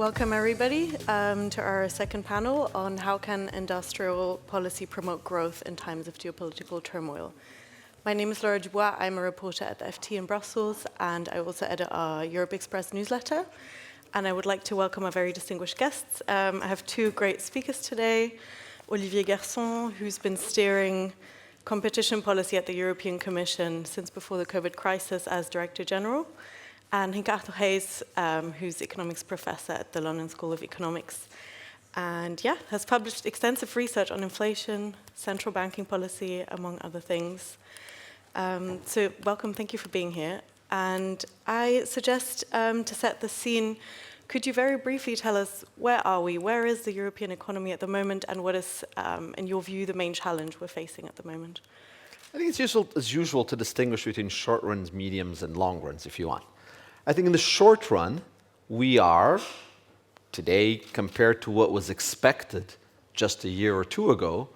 Welcome everybody to our second panel on how can industrial policy promote growth in times of geopolitical turmoil. My name is Laura Dubois. I'm a reporter at the FT in Brussels, and I also edit our Europe Express newsletter. And I would like to welcome our very distinguished guests. I have two great speakers today. Olivier Guersent, who's been steering competition policy at the European Commission since before the COVID crisis as Director General, and Ricardo Reis, who's economics professor at the London School of Economics, and has published extensive research on inflation, central banking policy, among other things. So welcome, thank you for being here. And I suggest to set the scene, could you very briefly tell us where are we? Where is the European economy at the moment, and what is, in your view, the main challenge we're facing at the moment? I think it's useful, as usual, to distinguish between short runs, mediums, and long runs, if you want. I think in the short run, we are, today, compared to what was expected just a year or two ago,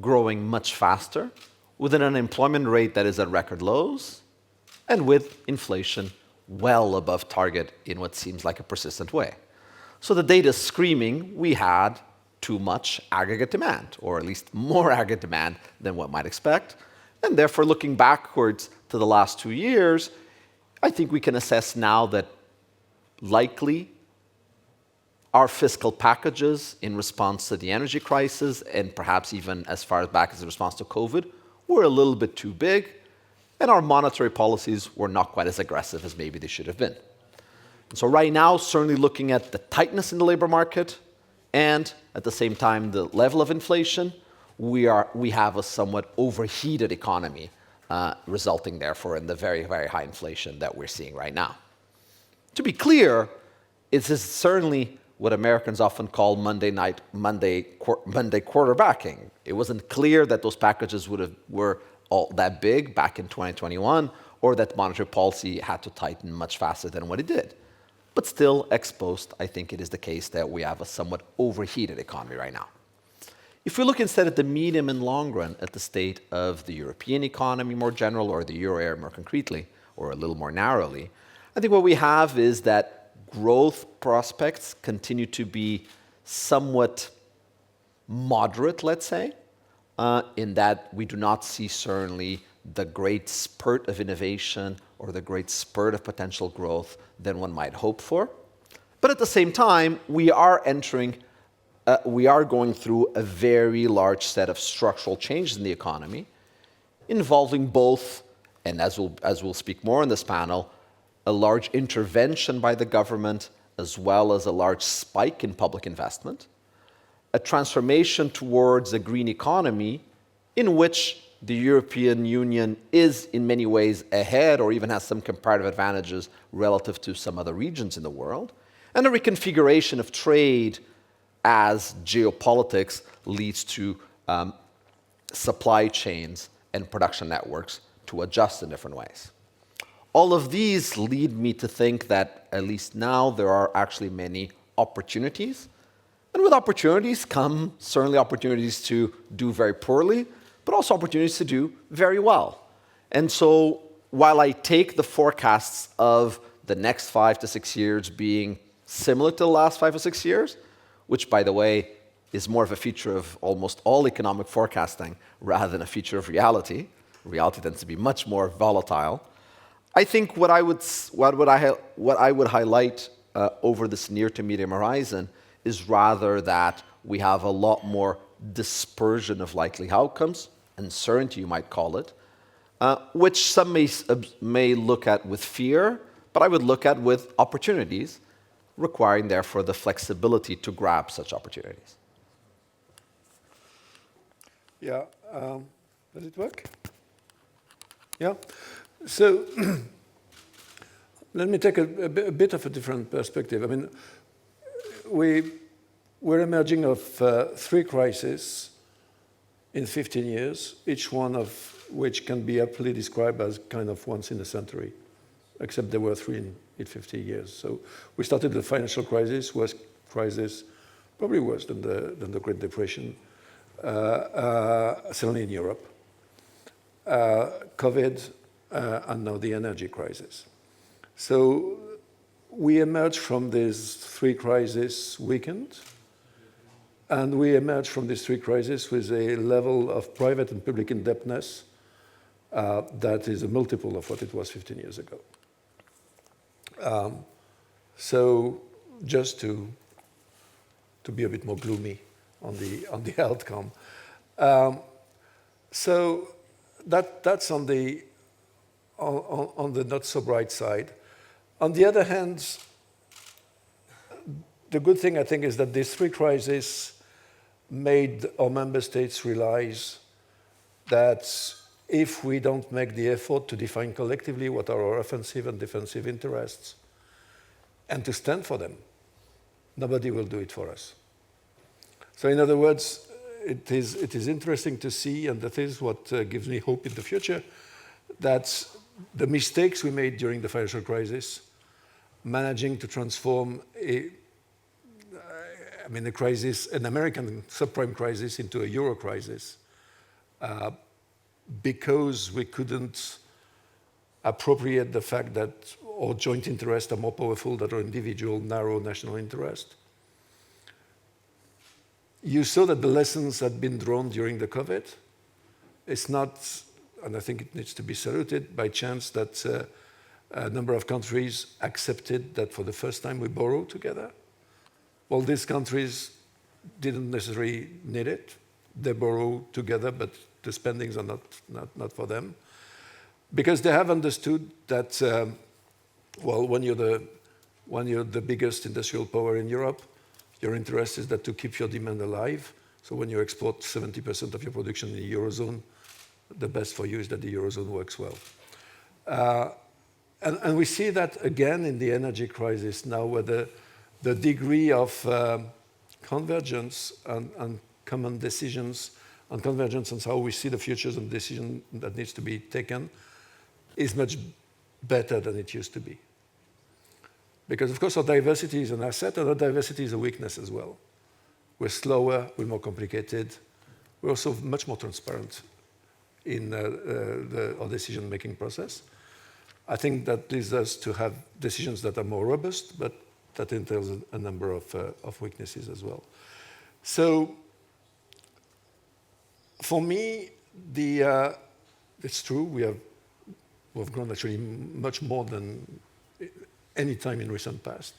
growing much faster, with an unemployment rate that is at record lows, and with inflation well above target in what seems like a persistent way. So the data is screaming we had too much aggregate demand, or at least more aggregate demand than what might expect. And therefore, looking backwards to the last 2 years, I think we can assess now that likely our fiscal packages in response to the energy crisis, and perhaps even as far back as the response to COVID, were a little bit too big, and our monetary policies were not quite as aggressive as maybe they should have been. And so right now, certainly looking at the tightness in the labor market, and at the same time the level of inflation, we have a somewhat overheated economy, resulting therefore in the very, very high inflation that we're seeing right now. To be clear, it is certainly what Americans often call Monday quarterbacking. It wasn't clear that those packages were all that big back in 2021, or that monetary policy had to tighten much faster than what it did. But still, ex post, I think it is the case that we have a somewhat overheated economy right now. If we look instead at the medium and long run at the state of the European economy more general, or the euro area more concretely, or a little more narrowly, I think what we have is that growth prospects continue to be somewhat moderate, let's say, in that we do not see certainly the great spurt of innovation or the great spurt of potential growth than one might hope for. But at the same time, we are going through a very large set of structural changes in the economy, involving both, and as we'll speak more in this panel, a large intervention by the government, as well as a large spike in public investment, a transformation towards a green economy in which the European Union is in many ways ahead, or even has some comparative advantages relative to some other regions in the world, and a reconfiguration of trade as geopolitics leads to supply chains and production networks to adjust in different ways. All of these lead me to think that, at least now, there are actually many opportunities. And with opportunities come certainly opportunities to do very poorly, but also opportunities to do very well. And so while I take the forecasts of the next 5 to 6 years being similar to the last 5 or 6 years, which, by the way, is more of a feature of almost all economic forecasting rather than a feature of reality. Reality tends to be much more volatile. I think what I would highlight over this near to medium horizon is rather that we have a lot more dispersion of likely outcomes, uncertainty you might call it, which some may look at with fear, but I would look at with opportunities, requiring, therefore, the flexibility to grab such opportunities. Yeah, does it work? Yeah. So let me take a bit of a different perspective. I mean, we're emerging of 3 crises in 15 years, each one of which can be aptly described as kind of once in a century, except there were 3 in 50 years. So we started the financial crisis, worst crisis, probably worse than the Great Depression, certainly in Europe. COVID, and now the energy crisis. So we emerged from these three crises weakened, and we emerged from these three crises with a level of private and public indebtedness that is a multiple of what it was 15 years ago. So just to be a bit more gloomy on the outcome. So that's on the not so bright side. On the other hand, the good thing, I think, is that these three crises made our member states realize that if we don't make the effort to define collectively what are our offensive and defensive interests and to stand for them, nobody will do it for us. So in other words, it is interesting to see, and that is what gives me hope in the future, that the mistakes we made during the financial crisis, managing to transform a crisis, an American subprime crisis into a Euro crisis, because we couldn't appropriate the fact that our joint interests are more powerful than our individual narrow national interest. You saw that the lessons had been drawn during the COVID. It's not, and I think it needs to be saluted, by chance that a number of countries accepted that for the first time we borrow together. All these countries didn't necessarily need it. They borrow together, but the spendings are not for them. Because they have understood that, when you're the biggest industrial power in Europe, your interest is that to keep your demand alive. So when you export 70% of your production in the Eurozone, the best for you is that the Eurozone works well. And we see that again in the energy crisis now, where the degree of convergence and common decisions and convergence on how we see the futures and decision that needs to be taken is much better than it used to be. Because, of course, our diversity is an asset, and our diversity is a weakness as well. We're slower, we're more complicated, we're also much more transparent in our decision-making process. I think that leads us to have decisions that are more robust, but that entails a number of weaknesses as well. So, for me, it's true, we've grown actually much more than any time in recent past.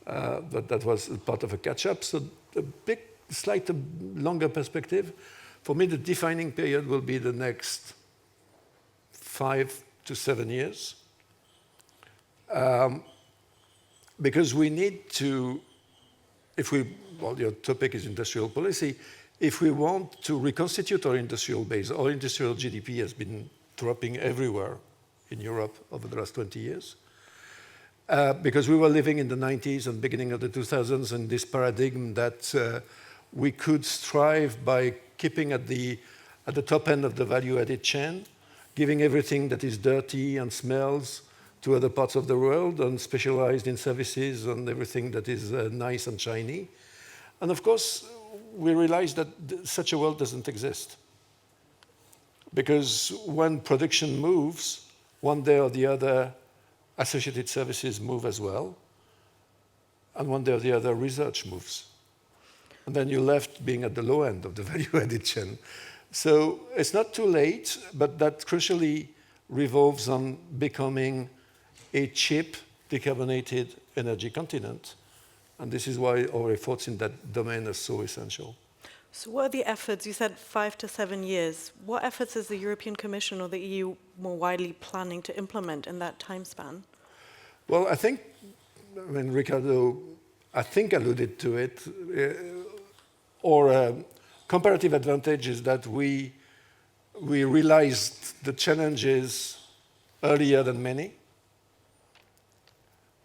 But that was part of a catch-up. So a big, slight longer perspective, for me the defining period will be the next 5 to 7 years. Because we need to, your topic is industrial policy, if we want to reconstitute our industrial base, our industrial GDP has been dropping everywhere in Europe over the last 20 years. Because we were living in the 90s and beginning of the 2000s in this paradigm that we could strive by keeping at the top end of the value-added chain, giving everything that is dirty and smells to other parts of the world and specialized in services and everything that is nice and shiny. And of course, we realized that such a world doesn't exist. Because when production moves, one day or the other, associated services move as well, and one day or the other, research moves. And then you're left being at the low end of the value-added chain. So it's not too late, but that crucially revolves on becoming a cheap, decarbonated energy continent. And this is why our efforts in that domain are so essential. So what are the efforts? You said 5 to 7 years. What efforts is the European Commission or the EU more widely planning to implement in that time span? Well, Ricardo, I think alluded to it. Our comparative advantage is that we realized the challenges earlier than many.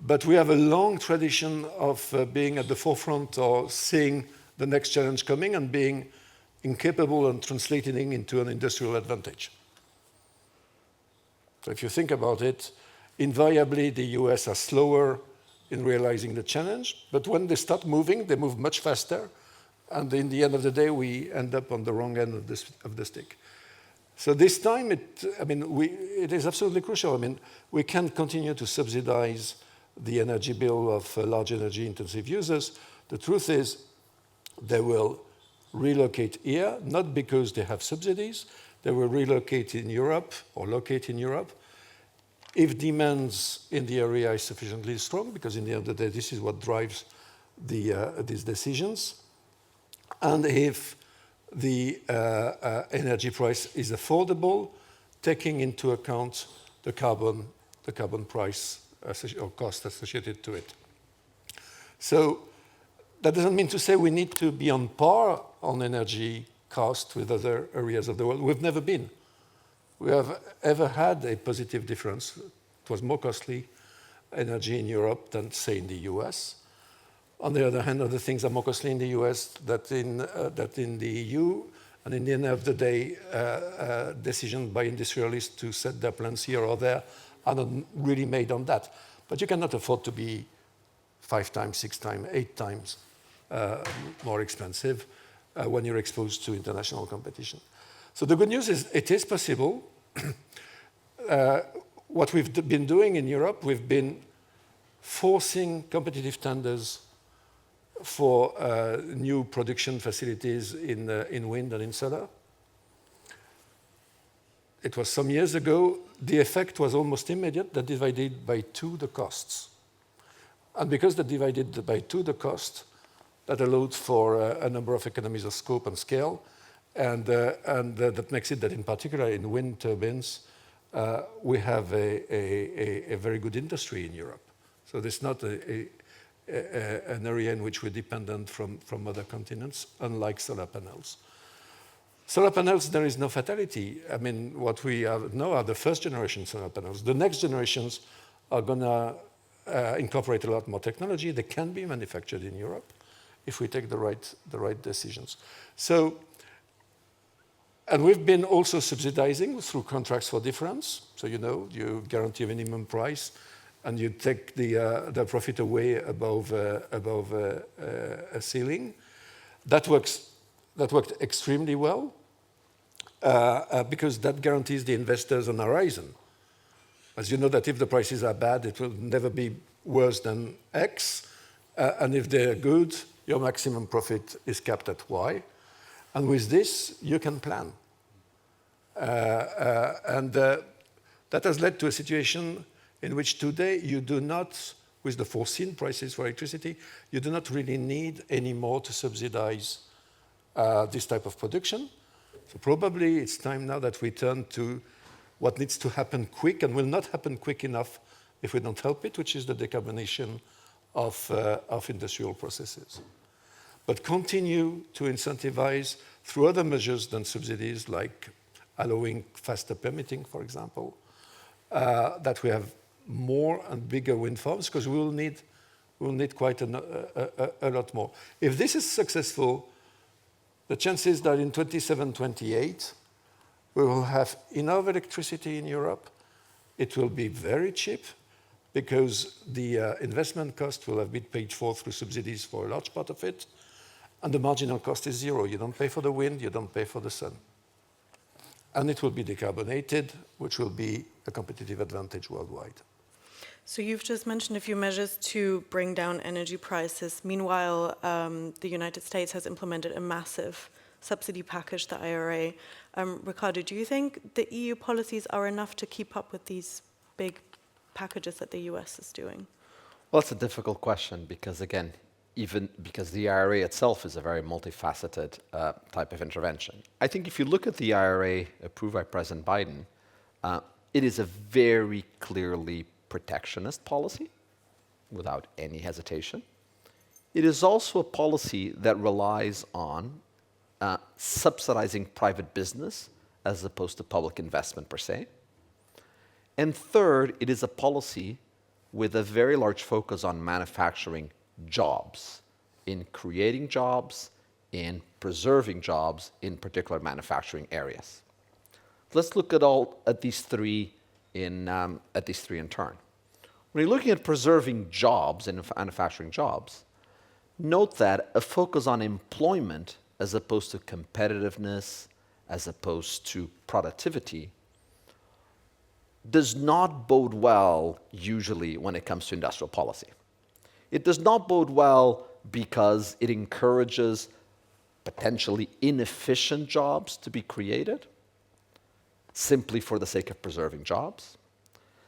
But we have a long tradition of being at the forefront or seeing the next challenge coming and being incapable and translating into an industrial advantage. So if you think about it, invariably the US are slower in realizing the challenge, but when they start moving, they move much faster, and in the end of the day, we end up on the wrong end of the stick. So this time, it is absolutely crucial. We can't continue to subsidize the energy bill of large energy intensive users. The truth is they will relocate here, not because they have subsidies, they will relocate in Europe or locate in Europe if demands in the area is sufficiently strong, because in the end of the day, this is what drives these decisions. And if the energy price is affordable, taking into account the carbon price or cost associated to it. So that doesn't mean to say we need to be on par on energy cost with other areas of the world. We've never been. We have ever had a positive difference. It was more costly energy in Europe than, say, in the US. On the other hand, other things are more costly in the US than in the EU. And in the end of the day, decisions by industrialists to set their plants here or there are not really made on that. But you cannot afford to be 5 times, 6 times, 8 times more expensive when you're exposed to international competition. So the good news is it is possible. What we've been doing in Europe, we've been forcing competitive tenders for new production facilities in wind and in solar. It was some years ago. The effect was almost immediate. That divided by 2 the costs. And because that divided by 2 the cost, that allowed for a number of economies of scope and scale. And that makes it that, in particular, in wind turbines, we have a very good industry in Europe. So there's not an area in which we're dependent from other continents, unlike solar panels. Solar panels, there is no fatality. I mean, what we have now are the first generation solar panels. The next generations are going to incorporate a lot more technology. They can be manufactured in Europe if we take the right decisions. So, and we've been also subsidizing through contracts for difference. So, you guarantee a minimum price, and you take the profit away above a ceiling. That worked extremely well because that guarantees the investors an horizon. As you know, that if the prices are bad, it will never be worse than X, and if they're good, your maximum profit is capped at Y. And with this, you can plan. And that has led to a situation in which today you do not, with the foreseen prices for electricity, you do not really need any more to subsidize this type of production. So probably it's time now that we turn to what needs to happen quick and will not happen quick enough if we don't help it, which is the decarbonization of industrial processes. But continue to incentivize through other measures than subsidies, like allowing faster permitting, for example, that we have more and bigger wind farms, because we will need quite a lot more. If this is successful, the chances that in 27, 28, we will have enough electricity in Europe. It will be very cheap, because the investment cost will have been paid for through subsidies for a large part of it, and the marginal cost is 0. You don't pay for the wind, you don't pay for the sun. And it will be decarbonated, which will be a competitive advantage worldwide. So you've just mentioned a few measures to bring down energy prices. Meanwhile, the United States has implemented a massive subsidy package, the IRA. Ricardo, do you think the EU policies are enough to keep up with these big packages that the US is doing? Well, it's a difficult question because, again, even because the IRA itself is a very multifaceted type of intervention. I think if you look at the IRA approved by President Biden, it is a very clearly protectionist policy, without any hesitation. It is also a policy that relies on subsidizing private business as opposed to public investment per se. And third, it is a policy with a very large focus on manufacturing jobs, in creating jobs, in preserving jobs, in particular manufacturing areas. Let's look at these three in turn. When you're looking at preserving jobs and manufacturing jobs, note that a focus on employment as opposed to competitiveness, as opposed to productivity, does not bode well usually when it comes to industrial policy. It does not bode well because it encourages potentially inefficient jobs to be created simply for the sake of preserving jobs.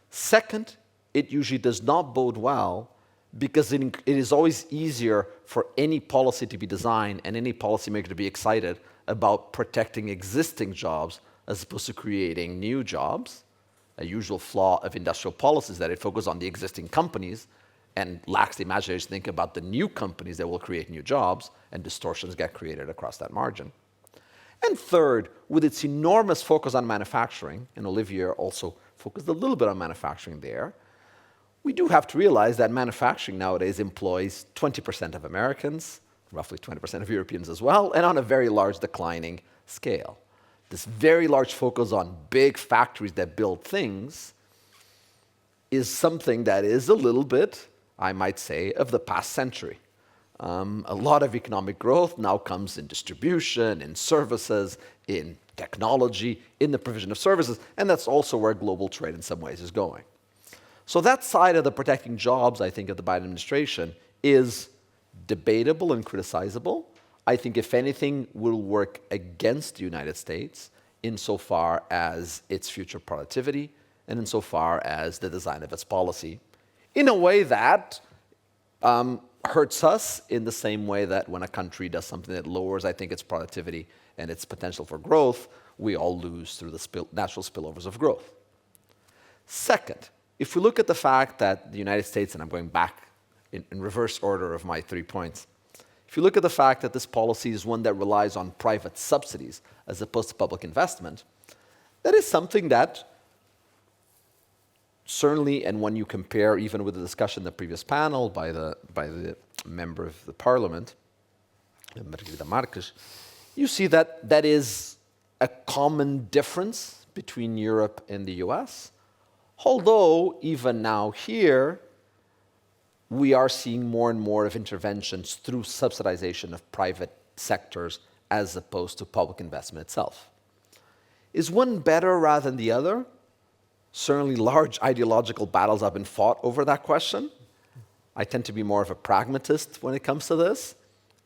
Second, it usually does not bode well because it is always easier for any policy to be designed and any policymaker to be excited about protecting existing jobs as opposed to creating new jobs. A usual flaw of industrial policy is that it focuses on the existing companies and lacks the imagination to think about the new companies that will create new jobs, and distortions get created across that margin. And third, with its enormous focus on manufacturing, and Olivier also focused a little bit on manufacturing there, we do have to realize that manufacturing nowadays employs 20% of Americans, roughly 20% of Europeans as well, and on a very large declining scale. This very large focus on big factories that build things is something that is a little bit, I might say, of the past century. A lot of economic growth now comes in distribution, in services, in technology, in the provision of services, and that's also where global trade in some ways is going. So that side of the protecting jobs, I think, of the Biden administration is debatable and criticizable. I think, if anything, will work against the United States insofar as its future productivity and insofar as the design of its policy, in a way that hurts us in the same way that when a country does something that lowers, I think, its productivity and its potential for growth, we all lose through the natural spillovers of growth. Second, if we look at the fact that the United States, and I'm going back in reverse order of my 3 points, if you look at the fact that this policy is one that relies on private subsidies as opposed to public investment, that is something that certainly, and when you compare even with the discussion in the previous panel by the member of the parliament, Margarida Marques, you see that that is a common difference between Europe and the US. Although, even now here, we are seeing more and more of interventions through subsidization of private sectors as opposed to public investment itself. Is one better rather than the other? Certainly large ideological battles have been fought over that question. I tend to be more of a pragmatist when it comes to this,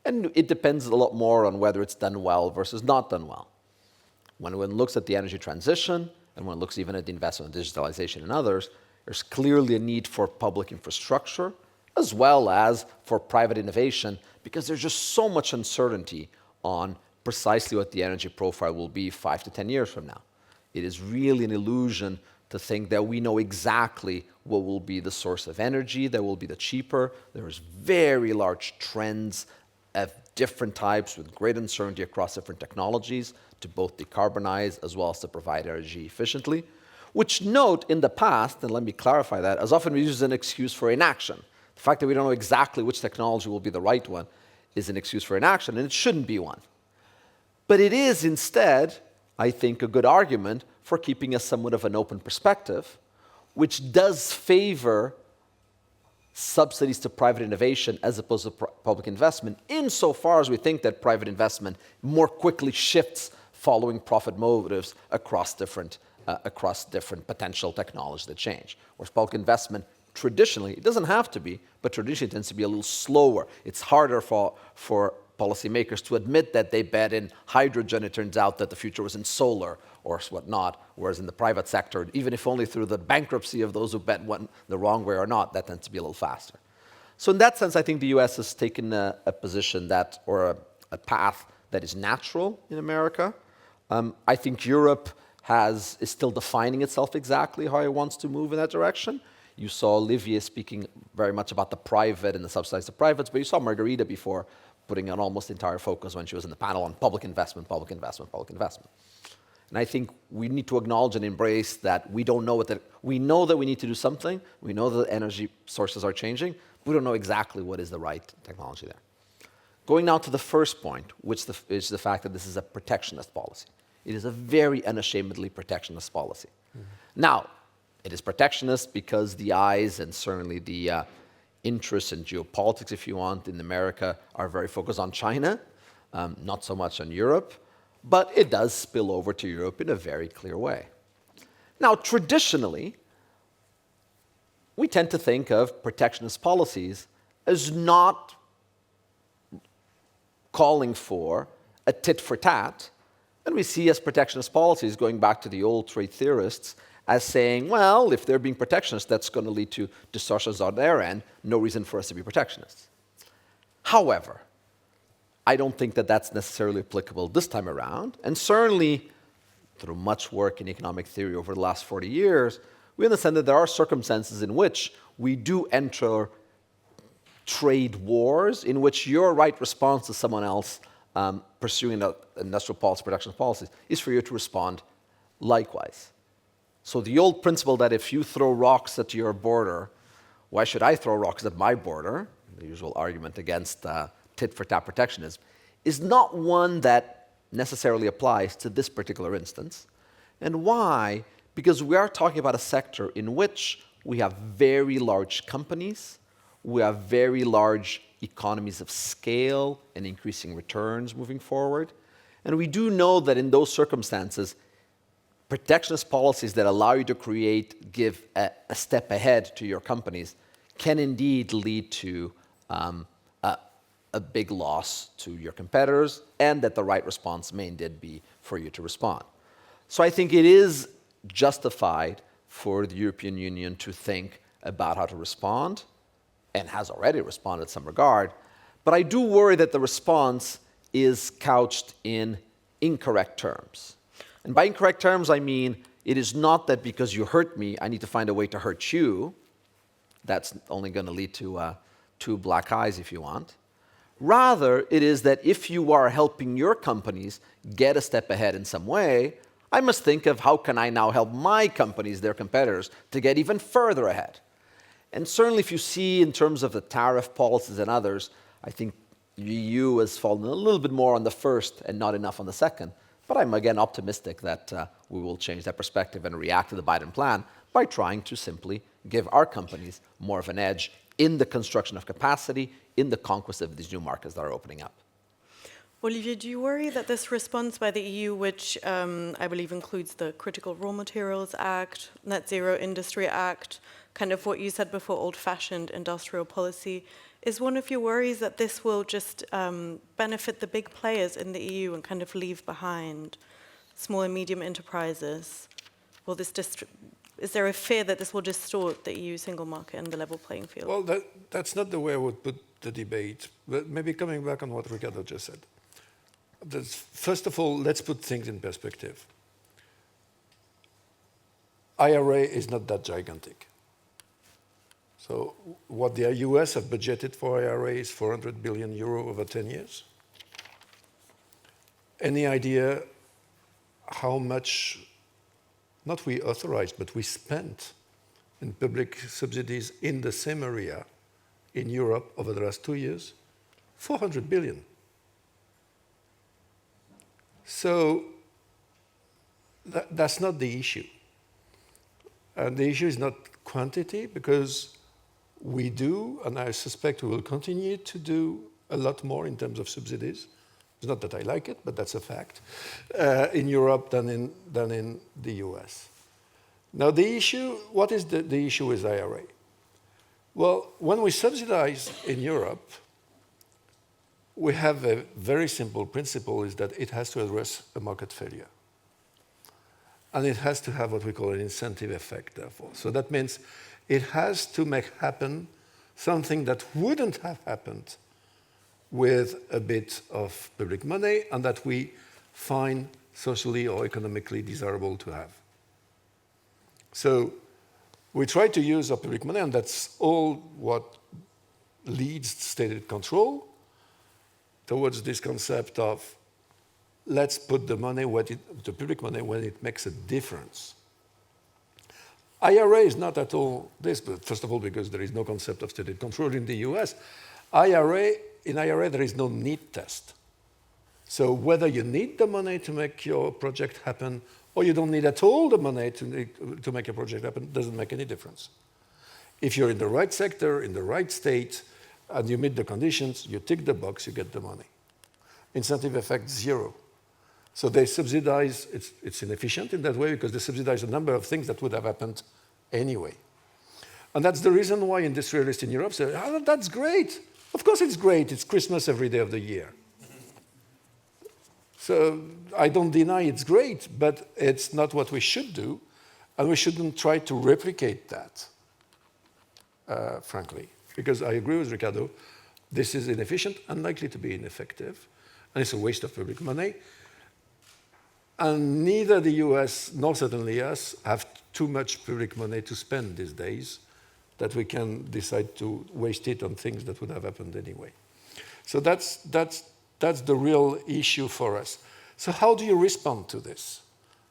and it depends a lot more on whether it's done well versus not done well. When one looks at the energy transition, and one looks even at the investment in digitalization and others, there's clearly a need for public infrastructure as well as for private innovation, because there's just so much uncertainty on precisely what the energy profile will be 5 to 10 years from now. It is really an illusion to think that we know exactly what will be the source of energy, that will be the cheaper. There's very large trends of different types with great uncertainty across different technologies to both decarbonize as well as to provide energy efficiently, which note in the past, and let me clarify that, as often we use as an excuse for inaction. The fact that we don't know exactly which technology will be the right one is an excuse for inaction, and it shouldn't be one. But it is instead, I think, a good argument for keeping a somewhat of an open perspective, which does favor subsidies to private innovation as opposed to public investment, insofar as we think that private investment more quickly shifts following profit motives across different potential technologies that change. Whereas public investment, traditionally, it doesn't have to be, but traditionally tends to be a little slower. It's harder for policymakers to admit that they bet in hydrogen. It turns out that the future was in solar or whatnot, whereas in the private sector, even if only through the bankruptcy of those who bet one the wrong way or not, that tends to be a little faster. So in that sense, I think the US has taken a position that, or a path that is natural in America. I think Europe is still defining itself exactly how it wants to move in that direction. You saw Olivier speaking very much about the private and the subsidized privates, but you saw Margarida before putting an almost entire focus when she was in the panel on public investment, public investment, public investment. And I think we need to acknowledge and embrace that we don't know we know that we need to do something, we know that energy sources are changing, but we don't know exactly what is the right technology there. Going now to the first point, which is the fact that this is a protectionist policy. It is a very unashamedly protectionist policy. Mm-hmm. Now, it is protectionist because the eyes and certainly the interests in geopolitics, if you want, in America are very focused on China, not so much on Europe, but it does spill over to Europe in a very clear way. Now, traditionally, we tend to think of protectionist policies as not calling for a tit for tat, and we see as protectionist policies, going back to the old trade theorists, as saying, well, if they're being protectionist, that's going to lead to distortions on their end, no reason for us to be protectionists. However, I don't think that that's necessarily applicable this time around, and certainly through much work in economic theory over the last 40 years, we understand that there are circumstances in which we do enter trade wars in which your right response to someone else pursuing industrial policy, protection policies, is for you to respond likewise. So the old principle that if you throw rocks at your border, why should I throw rocks at my border, the usual argument against tit-for-tat protectionism, is not one that necessarily applies to this particular instance. And why? Because we are talking about a sector in which we have very large companies, we have very large economies of scale and increasing returns moving forward. And we do know that in those circumstances, protectionist policies that allow you to give a step ahead to your companies can indeed lead to a big loss to your competitors, and that the right response may indeed be for you to respond. So I think it is justified for the European Union to think about how to respond, and has already responded in some regard. But I do worry that the response is couched in incorrect terms. And by incorrect terms, I mean it is not that because you hurt me, I need to find a way to hurt you. That's only going to lead to two black eyes, if you want. Rather, it is that if you are helping your companies get a step ahead in some way, I must think of how can I now help my companies, their competitors, to get even further ahead. And certainly if you see in terms of the tariff policies and others, I think the EU has fallen a little bit more on the first and not enough on the second. But I'm again optimistic that we will change that perspective and react to the Biden plan by trying to simply give our companies more of an edge in the construction of capacity, in the conquest of these new markets that are opening up. Olivier, do you worry that this response by the EU, which I believe includes the Critical Raw Materials Act, Net Zero Industry Act, kind of what you said before, old-fashioned industrial policy, is one of your worries that this will just benefit the big players in the EU and kind of leave behind small and medium enterprises? Will this is there a fear that this will distort the EU single market and the level playing field? Well, that's not the way I would put the debate, but maybe coming back on what Ricardo just said. First of all, let's put things in perspective. IRA is not that gigantic. So what the US have budgeted for IRA is 400 billion euro over 10 years. Any idea how much, not we authorized, but we spent in public subsidies in the same area in Europe over the last 2 years? 400 billion. So that's not the issue. And the issue is not quantity, because we do, and I suspect we will continue to do a lot more in terms of subsidies. It's not that I like it, but that's a fact, in Europe than in the US. Now the issue, what is the issue with IRA? Well, when we subsidize in Europe, we have a very simple principle, is that it has to address a market failure. And it has to have what we call an incentive effect, therefore. So that means it has to make happen something that wouldn't have happened with a bit of public money, and that we find socially or economically desirable to have. So we try to use our public money, and that's all what leads stated control towards this concept of let's put the money, the public money, when it makes a difference. IRA is not at all this, but first of all, because there is no concept of stated control in the US. In IRA, there is no need test. So whether you need the money to make your project happen, or you don't need at all the money to make a project happen, doesn't make any difference. If you're in the right sector, in the right state, and you meet the conditions, you tick the box, you get the money. Incentive effect, 0. So they subsidize, it's inefficient in that way because they subsidize a number of things that would have happened anyway. And that's the reason why industrialists in Europe say, oh, that's great. Of course it's great. It's Christmas every day of the year. So I don't deny it's great, but it's not what we should do. And we shouldn't try to replicate that, frankly. Because I agree with Ricardo, this is inefficient, unlikely to be ineffective, and it's a waste of public money. And neither the US nor certainly us have too much public money to spend these days that we can decide to waste it on things that would have happened anyway. So that's the real issue for us. So how do you respond to this?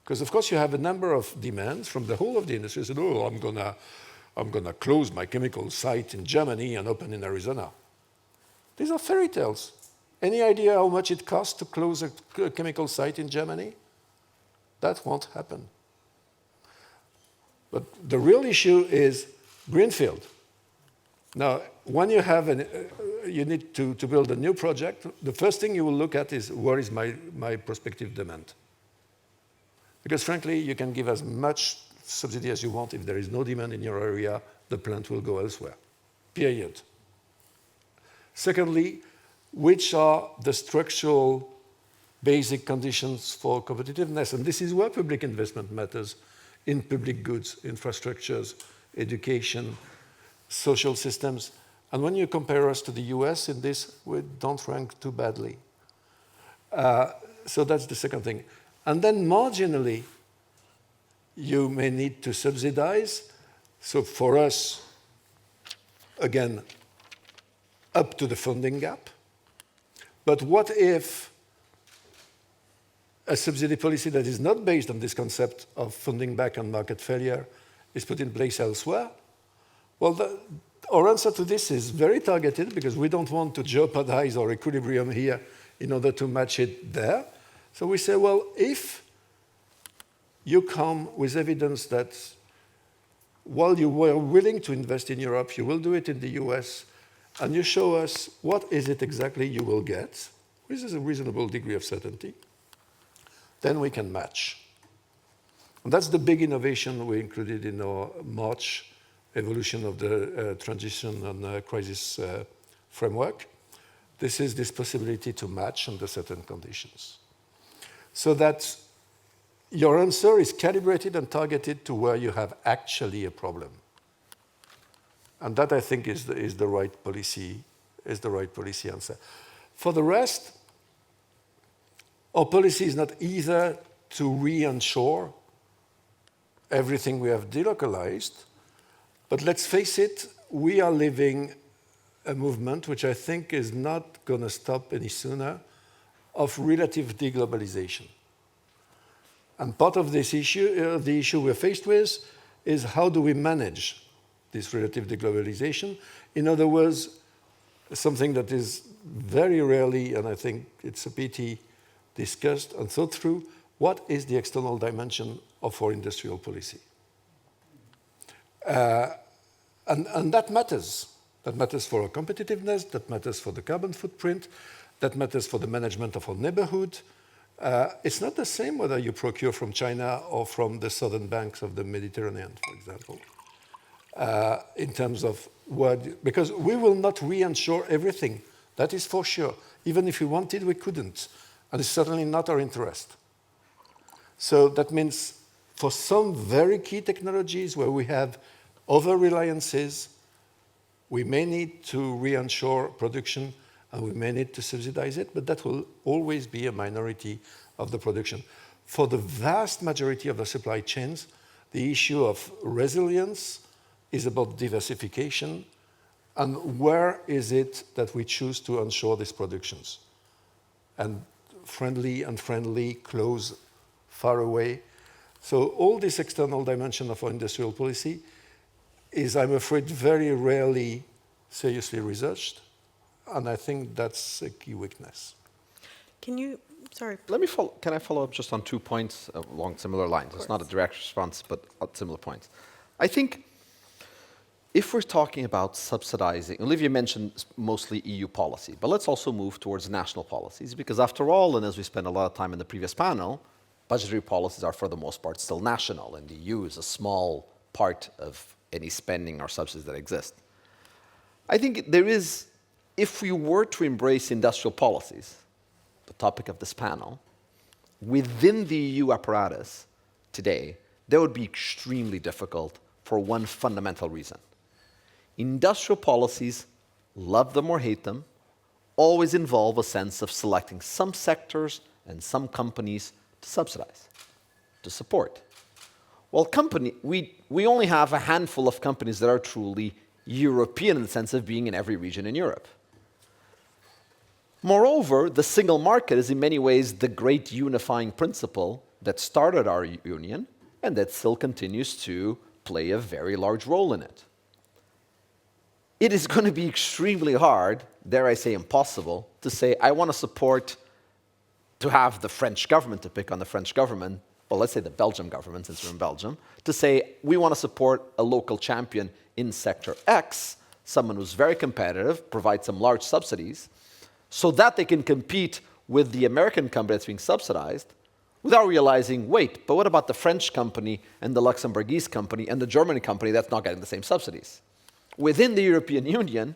Because of course you have a number of demands from the whole of the industry. Said, oh, I'm gonna close my chemical site in Germany and open in Arizona. These are fairy tales. Any idea how much it costs to close a chemical site in Germany? That won't happen. But the real issue is greenfield. Now, when you have you need to build a new project, the first thing you will look at is where is my prospective demand? Because frankly, you can give as much subsidy as you want. If there is no demand in your area, the plant will go elsewhere, period. Secondly, which are the structural basic conditions for competitiveness? And this is where public investment matters in public goods, infrastructures, education, social systems. And when you compare us to the US in this, we don't rank too badly. So that's the second thing. And then marginally, you may need to subsidize. So for us, again, up to the funding gap. But what if a subsidy policy that is not based on this concept of funding back on market failure is put in place elsewhere? Well, our answer to this is very targeted because we don't want to jeopardize our equilibrium here in order to match it there. So we say, well, if you come with evidence that while you were willing to invest in Europe, you will do it in the US, and you show us what is it exactly you will get, which is a reasonable degree of certainty, then we can match. And that's the big innovation we included in our March evolution of the transition and crisis framework. This is this possibility to match under certain conditions. So that your answer is calibrated and targeted to where you have actually a problem. And that, I think, is the right policy answer. For the rest, our policy is not either to re-onshore everything we have delocalized, but let's face it, we are living a movement which I think is not going to stop any sooner of relative deglobalization. And part of this issue, the issue we're faced with, is how do we manage this relative deglobalization? In other words, something that is very rarely, and I think it's a pity, discussed and thought through, what is the external dimension of our industrial policy? And that matters. That matters for our competitiveness, that matters for the carbon footprint, that matters for the management of our neighborhood. It's not the same whether you procure from China or from the southern banks of the Mediterranean, for example, in terms of what, because we will not re-onshore everything. That is for sure. Even if we wanted, we couldn't. And it's certainly not our interest. So that means for some very key technologies where we have over-reliances, we may need to re-onshore production and we may need to subsidize it, but that will always be a minority of the production. For the vast majority of the supply chains, the issue of resilience is about diversification and where is it that we choose to onshore these productions. And friendly, unfriendly, close, far away. So all this external dimension of our industrial policy is, I'm afraid, very rarely seriously researched. And I think that's a key weakness. Can you, sorry. Can I follow up just on 2 points along similar lines? It's not a direct response, but similar points. I think if we're talking about subsidizing, Olivier mentioned mostly EU policy, but let's also move towards national policies, because after all, and as we spent a lot of time in the previous panel, budgetary policies are for the most part still national, and the EU is a small part of any spending or subsidies that exist. I think there is, if we were to embrace industrial policies, the topic of this panel, within the EU apparatus today, that would be extremely difficult for one fundamental reason. Industrial policies, love them or hate them, always involve a sense of selecting some sectors and some companies to subsidize, to support. Well, we only have a handful of companies that are truly European in the sense of being in every region in Europe. Moreover, the single market is in many ways the great unifying principle that started our union and that still continues to play a very large role in it. It is going to be extremely hard, dare I say impossible, to say, I want to support, to have the French government, to pick on the French government, well, let's say the Belgian government, since we're in Belgium, to say, we want to support a local champion in sector X, someone who's very competitive, provide some large subsidies, so that they can compete with the American company that's being subsidized, without realizing, wait, but what about the French company and the Luxembourgese company and the German company that's not getting the same subsidies? Within the European Union,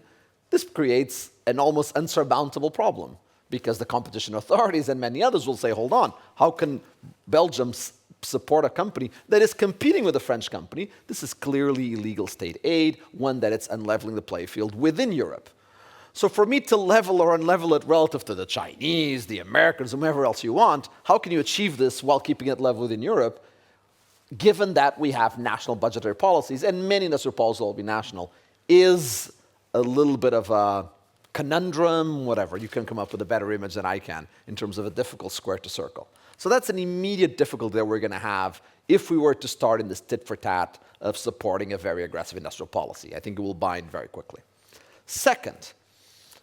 this creates an almost unsurmountable problem, because the competition authorities and many others will say, hold on, how can Belgium support a company that is competing with a French company? This is clearly illegal state aid, one that it's unleveling the playing field within Europe. So for me to level or unlevel it relative to the Chinese, the Americans, whomever else you want, how can you achieve this while keeping it level within Europe, given that we have national budgetary policies, and many industrial policies will be national, is a little bit of a conundrum, whatever. You can come up with a better image than I can in terms of a difficult square to circle. So that's an immediate difficulty that we're going to have if we were to start in this tit for tat of supporting a very aggressive industrial policy. I think it will bind very quickly. Second,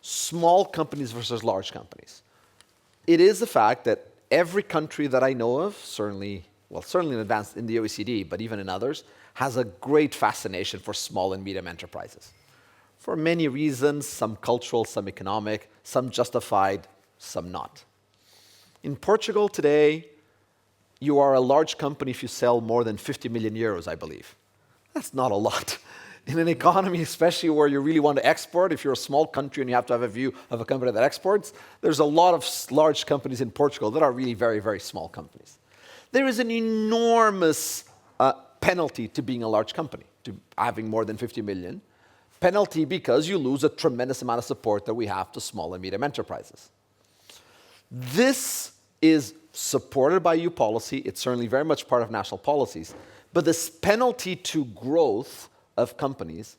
small companies versus large companies. It is the fact that every country that I know of, certainly in advanced in the OECD, but even in others, has a great fascination for small and medium enterprises. For many reasons, some cultural, some economic, some justified, some not. In Portugal today, you are a large company if you sell more than 50 million euros, I believe. That's not a lot. In an economy, especially where you really want to export, if you're a small country and you have to have a view of a company that exports, there's a lot of large companies in Portugal that are really very, very small companies. There is an enormous penalty to being a large company, to having more than 50 million. Penalty because you lose a tremendous amount of support that we have to small and medium enterprises. This is supported by EU policy. It's certainly very much part of national policies. But this penalty to growth of companies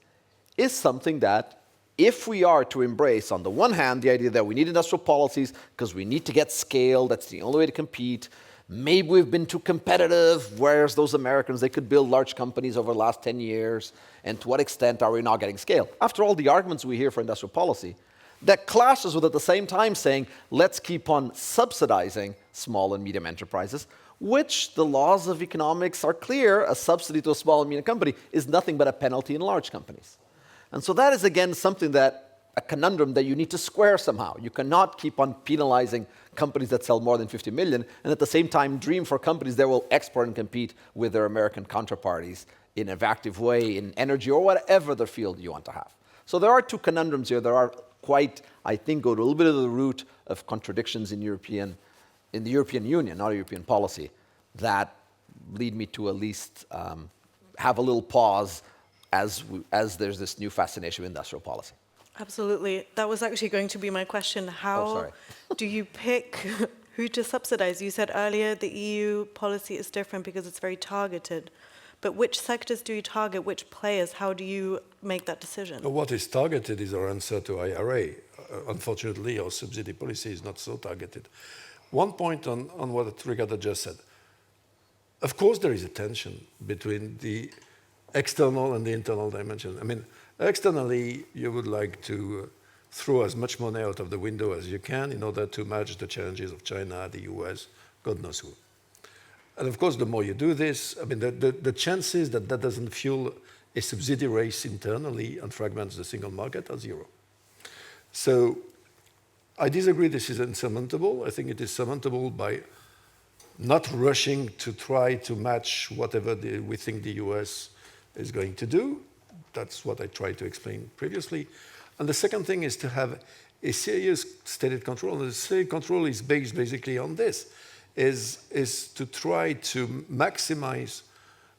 is something that, if we are to embrace, on the one hand, the idea that we need industrial policies because we need to get scale, that's the only way to compete. Maybe we've been too competitive, whereas those Americans, they could build large companies over the last 10 years, and to what extent are we not getting scale? After all, the arguments we hear for industrial policy, that clashes with at the same time saying, let's keep on subsidizing small and medium enterprises, which the laws of economics are clear, a subsidy to a small and medium company is nothing but a penalty in large companies. And so that is, again, something that, a conundrum that you need to square somehow. You cannot keep on penalizing companies that sell more than 50 million, and at the same time dream for companies that will export and compete with their American counterparties in an active way, in energy, or whatever the field you want to have. So there are two conundrums here that are quite, I think, go to a little bit of the root of contradictions in the European Union, not European policy, that lead me to at least have a little pause as there's this new fascination with industrial policy. Absolutely. That was actually going to be my question. How do you pick who to subsidize? You said earlier the EU policy is different because it's very targeted. But which sectors do you target? Which players? How do you make that decision? What is targeted is our answer to IRA. Unfortunately, our subsidy policy is not so targeted. One point on what Ricardo just said. Of course, there is a tension between the external and the internal dimension. I mean, externally, you would like to throw as much money out of the window as you can in order to match the challenges of China, the US, God knows who. And of course, the more you do this, I mean, the chances that that doesn't fuel a subsidy race internally and fragments the single market, are zero. So I disagree this is insurmountable. I think it is surmountable by not rushing to try to match whatever we think the US is going to do. That's what I tried to explain previously. And the second thing is to have a serious stated control. And the stated control is based basically on this, is to try to maximize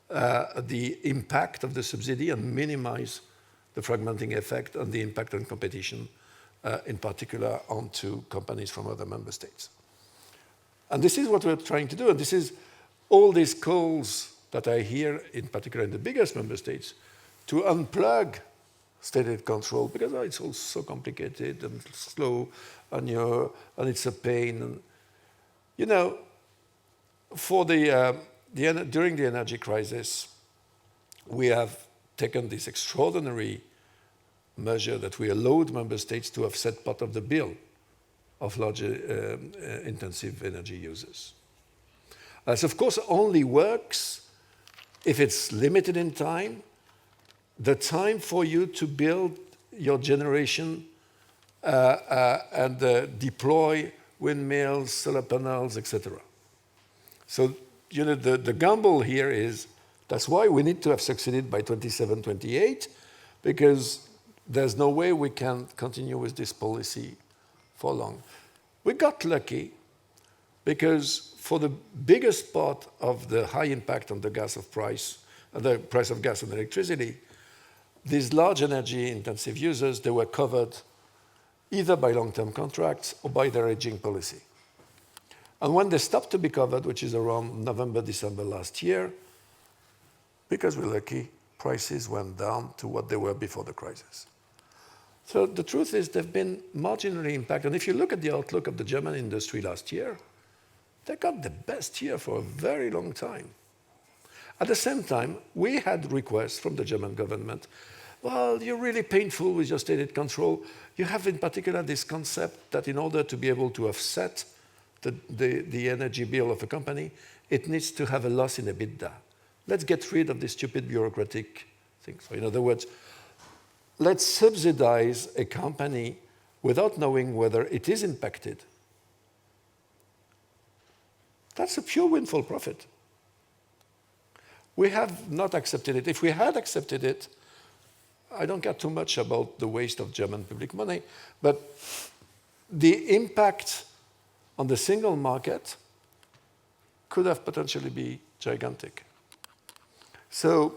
the impact of the subsidy and minimize the fragmenting effect and the impact on competition, in particular onto companies from other member states. And this is what we're trying to do. And this is all these calls that I hear, in particular in the biggest member states, to unplug stated control because it's all so complicated and slow and it's a pain. And, you know, for during the energy crisis, we have taken this extraordinary measure that we allowed member states to offset part of the bill of large intensive energy users. This, of course, only works if it's limited in time. The time for you to build your generation and deploy windmills, solar panels, etc. So, you know, the gamble here is, that's why we need to have succeeded by 27, 28, because there's no way we can continue with this policy for long. We got lucky because for the biggest part of the high impact on the the price of gas and electricity, these large energy intensive users, they were covered either by long-term contracts or by their hedging policy. And when they stopped to be covered, which is around November, December last year, because we're lucky, prices went down to what they were before the crisis. So the truth is they've been marginally impacted. And if you look at the outlook of the German industry last year, they got the best year for a very long time. At the same time, we had requests from the German government, well, you're really painful with your stated control. You have in particular this concept that in order to be able to offset the energy bill of a company, it needs to have a loss in EBITDA. Let's get rid of this stupid bureaucratic thing. So in other words, let's subsidize a company without knowing whether it is impacted. That's a pure windfall profit. We have not accepted it. If we had accepted it, I don't care too much about the waste of German public money, but the impact on the single market could have potentially been gigantic. So,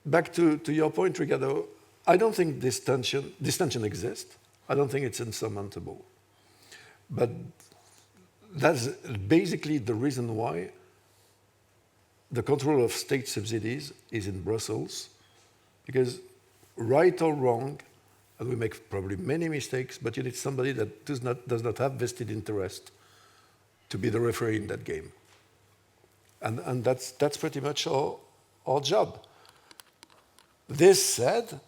back to your point, Ricardo, I don't think this tension exists. I don't think it's insurmountable. But that's basically the reason why the control of state subsidies is in Brussels, because right or wrong, and we make probably many mistakes, but you need somebody that does not have vested interest to be the referee in that game. And that's pretty much our job. This said,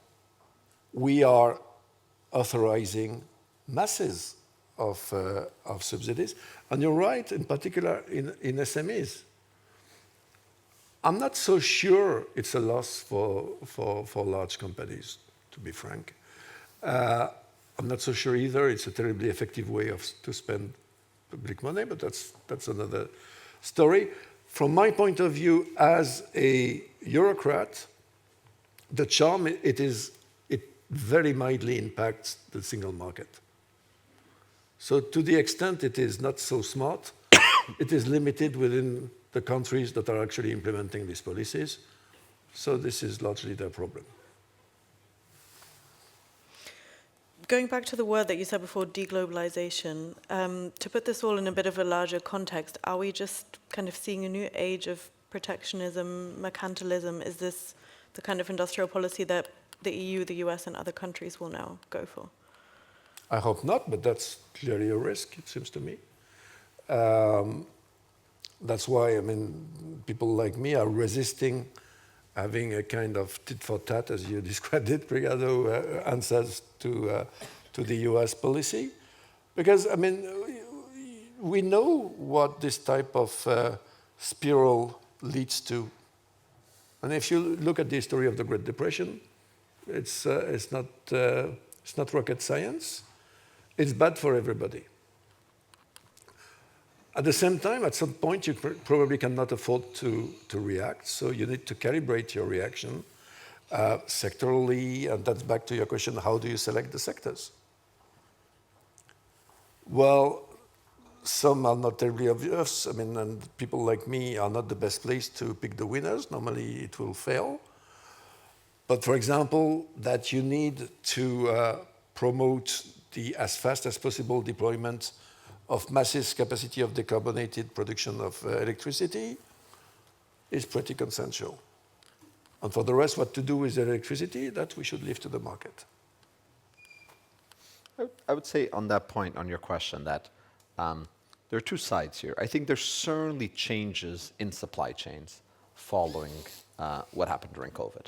we are authorizing masses of subsidies. And you're right, in particular in SMEs. I'm not so sure it's a loss for large companies, to be frank. I'm not so sure either it's a terribly effective way to spend public money, but that's another story. From my point of view as a Eurocrat, the charm, it very mildly impacts the single market. So to the extent it is not so smart, it is limited within the countries that are actually implementing these policies. So this is largely their problem. Going back to the word that you said before, deglobalization, to put this all in a bit of a larger context, are we just kind of seeing a new age of protectionism, mercantilism? Is this the kind of industrial policy that the EU, the US, and other countries will now go for? I hope not, but that's clearly a risk, it seems to me. That's why, I mean, people like me are resisting having a kind of tit-for-tat, as you described it, Ricardo, answers to the US policy. Because, I mean, we know what this type of spiral leads to. And if you look at the history of the Great Depression, it's not rocket science. It's bad for everybody. At the same time, at some point, you probably cannot afford to react, so you need to calibrate your reaction sectorally, and that's back to your question, how do you select the sectors? Well, some are not terribly obvious. I mean, and people like me are not the best place to pick the winners. Normally, it will fail. But for example, that you need to promote the as fast as possible deployment of massive capacity of decarbonated production of electricity is pretty consensual. And for the rest, what to do with the electricity, that we should leave to the market. I would say on that point, on your question, that there are two sides here. I think there's certainly changes in supply chains following what happened during COVID.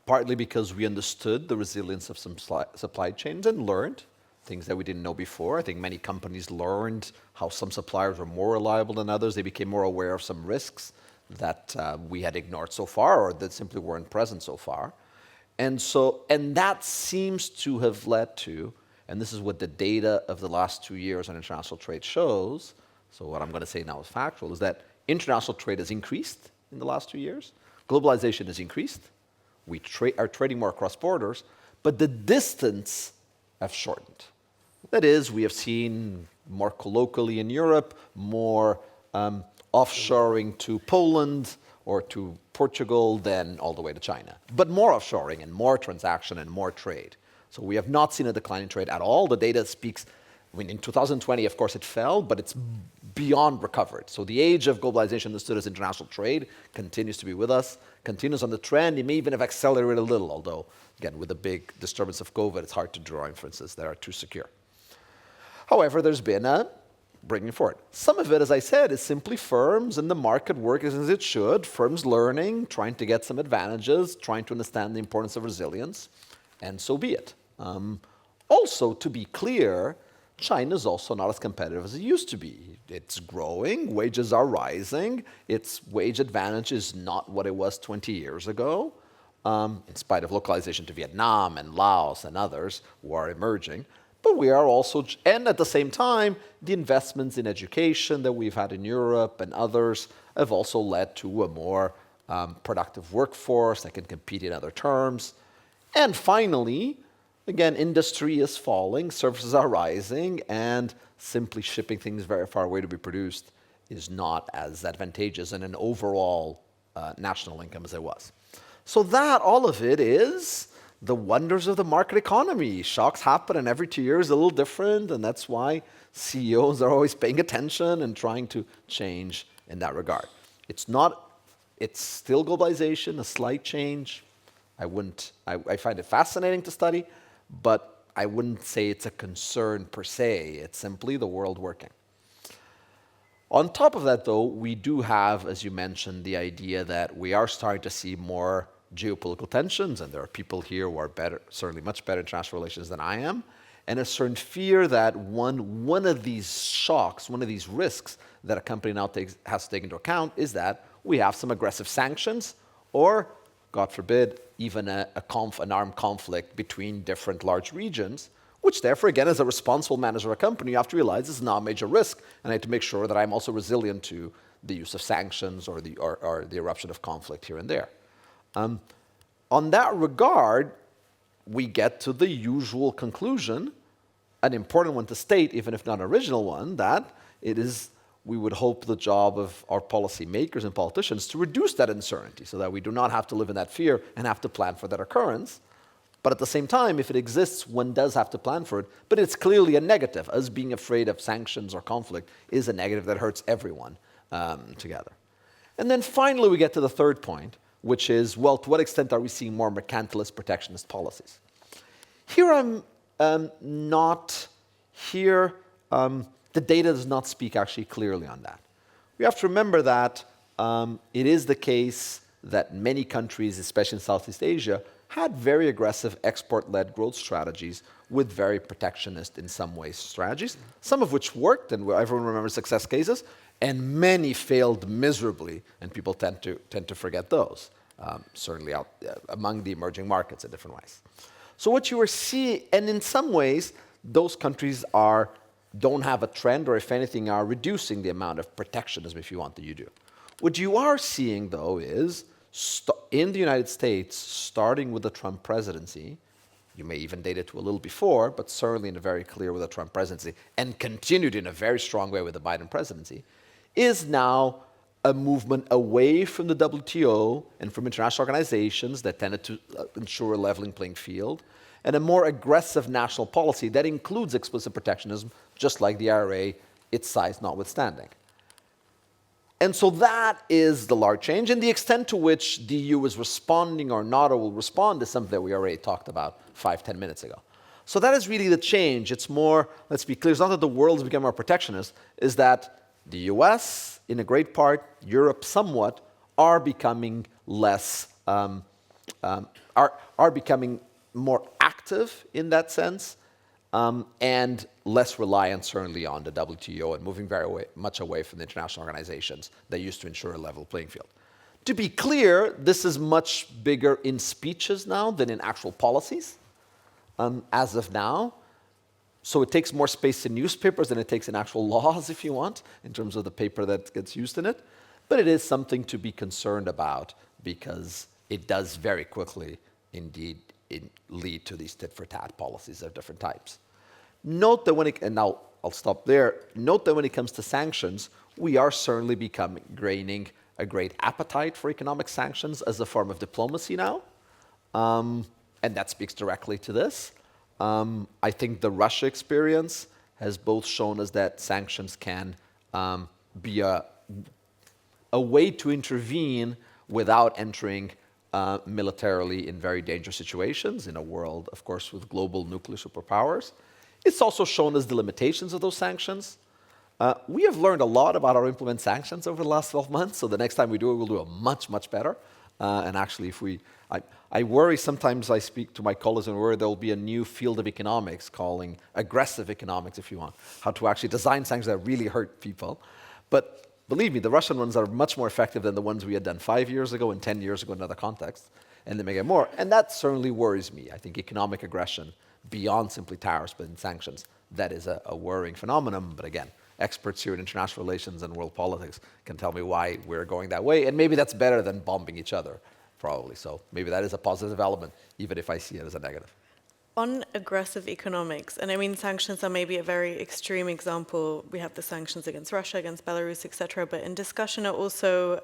Partly because we understood the resilience of some supply chains and learned things that we didn't know before. I think many companies learned how some suppliers were more reliable than others. They became more aware of some risks that we had ignored so far or that simply weren't present so far. And that seems to have led to, and this is what the data of the last 2 years on international trade shows, so what I'm going to say now is factual, is that international trade has increased in the last 2 years. Globalization has increased. We are trading more across borders, but the distance have shortened. That is, we have seen more colloquially in Europe, more offshoring to Poland or to Portugal than all the way to China. But more offshoring and more transaction and more trade. So we have not seen a decline in trade at all. The data speaks, I mean, in 2020, of course, it fell, but it's beyond recovered. So the age of globalization understood as international trade continues to be with us, continues on the trend. It may even have accelerated a little, although, again, with the big disturbance of COVID, it's hard to draw inferences that are too secure. However, there's been a bringing forward. Some of it, as I said, is simply firms and the market working as it should, firms learning, trying to get some advantages, trying to understand the importance of resilience, and so be it. Also, to be clear, China is also not as competitive as it used to be. It's growing, wages are rising, its wage advantage is not what it was 20 years ago, in spite of localization to Vietnam and Laos and others who are emerging. But we are also, and at the same time, the investments in education that we've had in Europe and others have also led to a more productive workforce that can compete in other terms. And finally, again, industry is falling, services are rising, and simply shipping things very far away to be produced is not as advantageous in an overall national income as it was. So that, all of it is the wonders of the market economy. Shocks happen, and every 2 years a little different, and that's why CEOs are always paying attention and trying to change in that regard. It's still globalization, a slight change. I find it fascinating to study, but I wouldn't say it's a concern per se. It's simply the world working. On top of that, though, we do have, as you mentioned, the idea that we are starting to see more geopolitical tensions, and there are people here who are better, certainly much better in international relations than I am, and a certain fear that one of these shocks, one of these risks that a company now has to take into account is that we have some aggressive sanctions or, God forbid, even an armed conflict between different large regions, which therefore, again, as a responsible manager of a company, you have to realize is not a major risk, and I have to make sure that I'm also resilient to the use of sanctions or the eruption of conflict here and there. On that regard, we get to the usual conclusion, an important one to state, even if not an original one, that it is, we would hope, the job of our policymakers and politicians to reduce that uncertainty so that we do not have to live in that fear and have to plan for that occurrence. But at the same time, if it exists, one does have to plan for it. But it's clearly a negative. Us being afraid of sanctions or conflict is a negative that hurts everyone together. And then finally, we get to the third point, which is, well, to what extent are we seeing more mercantilist protectionist policies? Here the data does not speak actually clearly on that. We have to remember that it is the case that many countries, especially in Southeast Asia, had very aggressive export-led growth strategies with very protectionist, in some ways, strategies, some of which worked, and everyone remembers success cases, and many failed miserably, and people tend to forget those. certainly among the emerging markets in different ways. So what you are seeing, and in some ways, those countries don't have a trend, or if anything, are reducing the amount of protectionism, if you want, that you do. What you are seeing, though, is in the United States, starting with the Trump presidency, you may even date it to a little before, but certainly in a very clear with the Trump presidency, and continued in a very strong way with the Biden presidency, is now a movement away from the WTO and from international organizations that tended to ensure a leveling playing field, and a more aggressive national policy that includes explicit protectionism, just like the IRA, its size notwithstanding. And so that is the large change, and the extent to which the EU is responding or not, or will respond, is something that we already talked about 5-10 minutes ago. So that is really the change. It's more, let's be clear, it's not that the world has become more protectionist, is that the US, in a great part, Europe somewhat, are becoming less, are becoming more active in that sense, and less reliant certainly on the WTO, and moving much away from the international organizations that used to ensure a level playing field. To be clear, this is much bigger in speeches now than in actual policies, as of now. So it takes more space in newspapers than it takes in actual laws, if you want, in terms of the paper that gets used in it. But it is something to be concerned about, because it does very quickly indeed lead to these tit-for-tat policies of different types. Note that and now I'll stop there, note that when it comes to sanctions, we are certainly gaining a great appetite for economic sanctions as a form of diplomacy now, and that speaks directly to this. I think the Russia experience has both shown us that sanctions can be a way to intervene without entering militarily in very dangerous situations in a world, of course, with global nuclear superpowers. It's also shown us the limitations of those sanctions. We have learned a lot about how to implement sanctions over the last 12 months, so the next time we do it, we'll do it much, much better. And actually, I worry sometimes, I speak to my colleagues and worry there will be a new field of economics calling aggressive economics, if you want, how to actually design sanctions that really hurt people. But believe me, the Russian ones are much more effective than the ones we had done 5 years ago and 10 years ago in other contexts, and they may get more. And that certainly worries me. I think economic aggression, beyond simply tariffs, but in sanctions, that is a worrying phenomenon. But again, experts here in international relations and world politics can tell me why we're going that way, and maybe that's better than bombing each other, probably. So maybe that is a positive element, even if I see it as a negative. On aggressive economics, and I mean sanctions are maybe a very extreme example. We have the sanctions against Russia, against Belarus, etc. But in discussion are also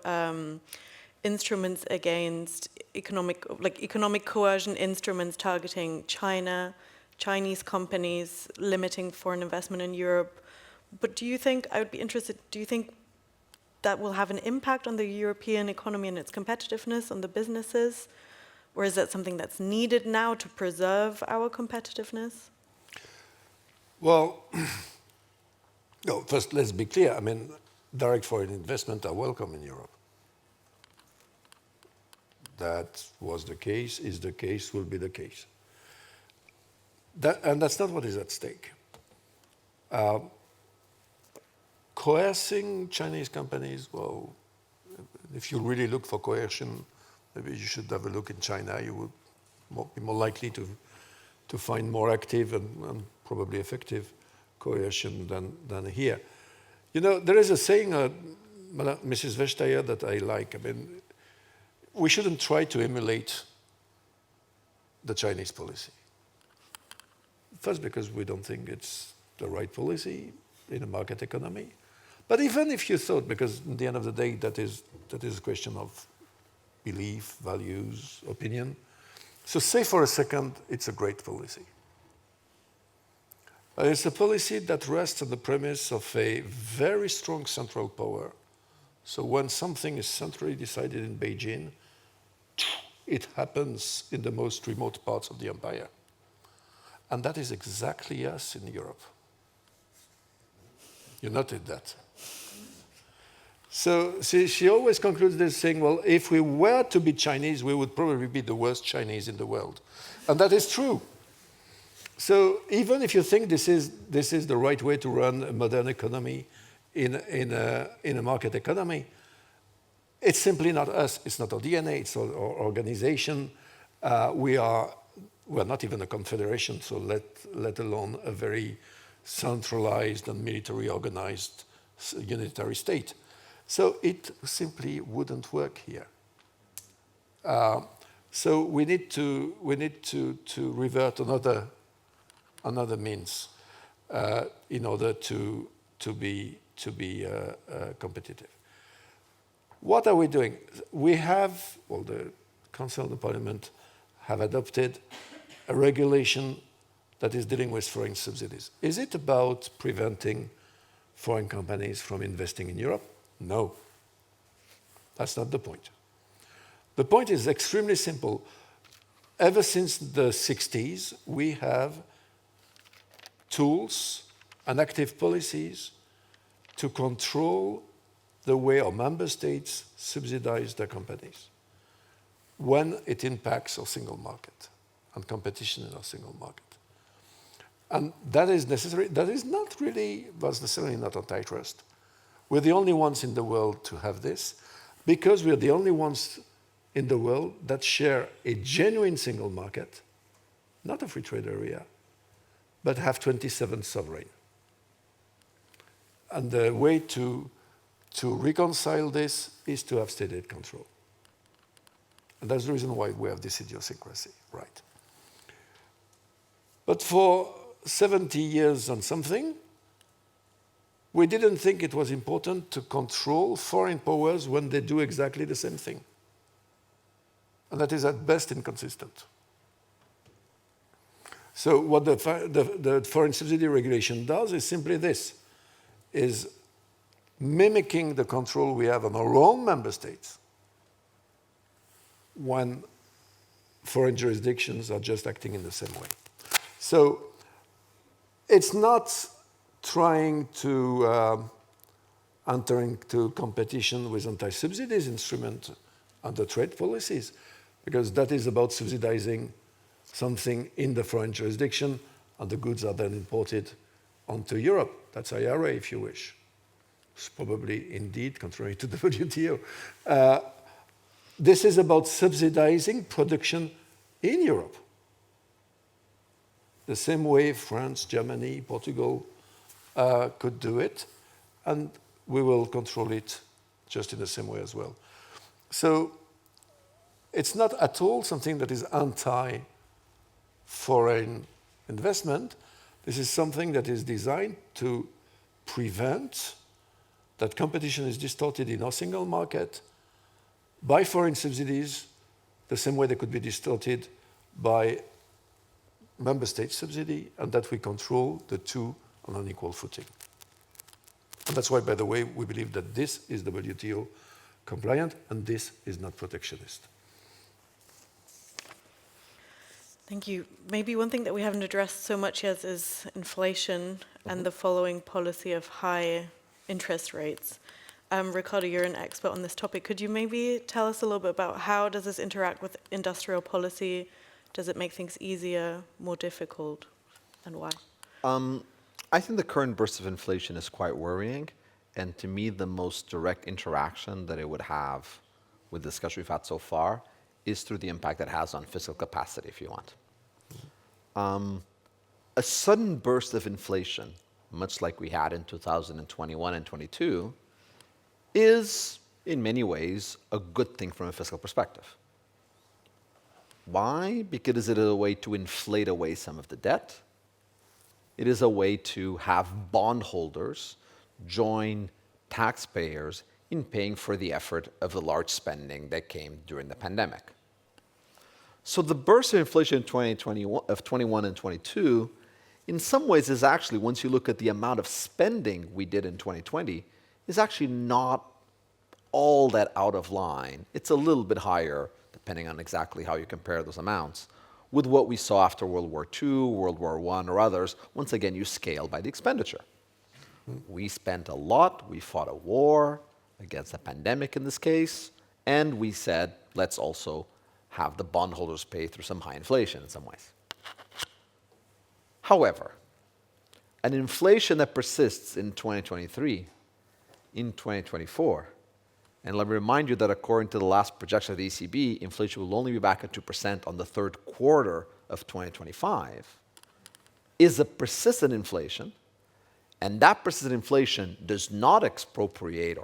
instruments against economic coercion instruments targeting China, Chinese companies, limiting foreign investment in Europe. But do you think, I would be interested, do you think that will have an impact on the European economy and its competitiveness, on the businesses? Or is that something that's needed now to preserve our competitiveness? Well, no, first let's be clear. I mean, direct foreign investment are welcome in Europe. That was the case, is the case, will be the case. And that's not what is at stake. Coercing Chinese companies, well, if you really look for coercion, maybe you should have a look in China. You would be more likely to find more active and probably effective coercion than here. You know, there is a saying, Mrs. Vestager, that I like. I mean, we shouldn't try to emulate the Chinese policy. First, because we don't think it's the right policy in a market economy. But even if you thought, because at the end of the day, that is a question of belief, values, opinion. So say for a second, it's a great policy. It's a policy that rests on the premise of a very strong central power. So when something is centrally decided in Beijing, it happens in the most remote parts of the empire. And that is exactly us in Europe. You noted that. So she always concludes this saying, well, if we were to be Chinese, we would probably be the worst Chinese in the world. And that is true. So even if you think this is the right way to run a modern economy in a market economy, It's simply not us. It's not our DNA. It's our organization. We're not even a confederation, so let alone a very centralized and military organized unitary state. So it simply wouldn't work here. So we need to revert another means in order to be competitive. What are we doing? We have, well, the Council and the Parliament have adopted a regulation that is dealing with foreign subsidies. Is it about preventing foreign companies from investing in Europe? No. That's not the point. The point is extremely simple. Ever since the 60s, we have tools and active policies to control the way our member states subsidize their companies when it impacts our single market and competition in our single market. And that is necessary. That is not really, was necessarily not antitrust. We're the only ones in the world to have this because we're the only ones in the world that share a genuine single market, not a free trade area, but have 27 sovereign. And the way to reconcile this is to have state aid control. And that's the reason why we have this idiosyncrasy, right? But for 70 years and something, we didn't think it was important to control foreign powers when they do exactly the same thing. And that is at best inconsistent. So what the foreign subsidy regulation does is simply this, is mimicking the control we have on our own member states when foreign jurisdictions are just acting in the same way. So it's not trying to enter into competition with anti-subsidies instrument under trade policies, because that is about subsidizing something in the foreign jurisdiction, and the goods are then imported onto Europe. That's IRA, if you wish. It's probably indeed contrary to the WTO. This is about subsidizing production in Europe. The same way France, Germany, Portugal could do it, and we will control it just in the same way as well. So it's not at all something that is anti-foreign investment. This is something that is designed to prevent that competition is distorted in our single market by foreign subsidies, the same way they could be distorted by member state subsidy, and that we control the two on an equal footing. And that's why, by the way, we believe that this is WTO compliant and this is not protectionist. Thank you. Maybe one thing that we haven't addressed so much yet is inflation and the following policy of high interest rates. Ricardo, you're an expert on this topic. Could you maybe tell us a little bit about how does this interact with industrial policy? Does it make things easier, more difficult, and why? I think the current burst of inflation is quite worrying, and to me the most direct interaction that it would have with the discussion we've had so far is through the impact it has on fiscal capacity, if you want. A sudden burst of inflation, much like we had in 2021 and 22, is in many ways a good thing from a fiscal perspective. Why? Because it is a way to inflate away some of the debt. It is a way to have bondholders join taxpayers in paying for the effort of the large spending that came during the pandemic. So the burst of inflation in 21 and 22, in some ways is actually, once you look at the amount of spending we did in 2020, is actually not all that out of line. It's a little bit higher, depending on exactly how you compare those amounts, with what we saw after World War II, World War I, or others. Once again, you scale by the expenditure. We spent a lot. We fought a war against a pandemic in this case, and we said, let's also have the bondholders pay through some high inflation in some ways. However, an inflation that persists in 2023, in 2024, And let me remind you that according to the last projection of the ECB, inflation will only be back at 2% on the third quarter of 2025, is a persistent inflation. And that persistent inflation does not expropriate,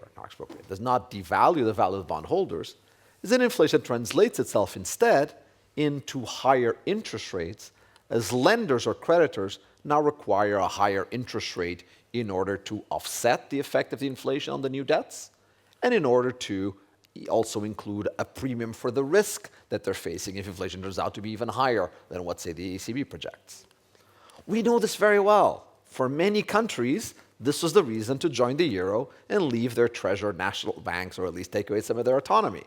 does not devalue the value of bondholders, is an inflation that translates itself instead into higher interest rates, as lenders or creditors now require a higher interest rate in order to offset the effect of the inflation on the new debts, and in order to also include a premium for the risk that they're facing if inflation turns out to be even higher than what, say, the ECB projects. We know this very well. For many countries, this was the reason to join the euro and leave their treasured national banks, or at least take away some of their autonomy.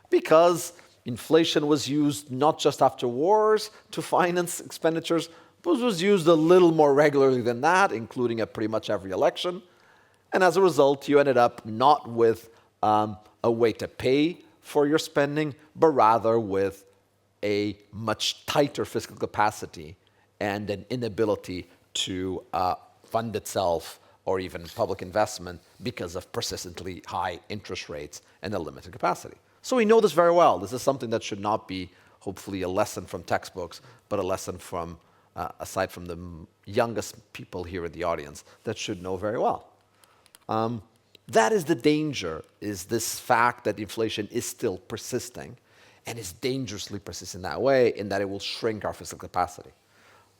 Because inflation was used not just after wars to finance expenditures, but was used a little more regularly than that, including at pretty much every election. And as a result, you ended up not with a way to pay for your spending, but rather with a much tighter fiscal capacity and an inability to fund itself or even public investment because of persistently high interest rates and a limited capacity. So we know this very well. This is something that should not be, hopefully, a lesson from textbooks, but a lesson from, aside from the youngest people here in the audience, that should know very well. That is the danger, is this fact that inflation is still persisting and is dangerously persisting that way, in that it will shrink our fiscal capacity.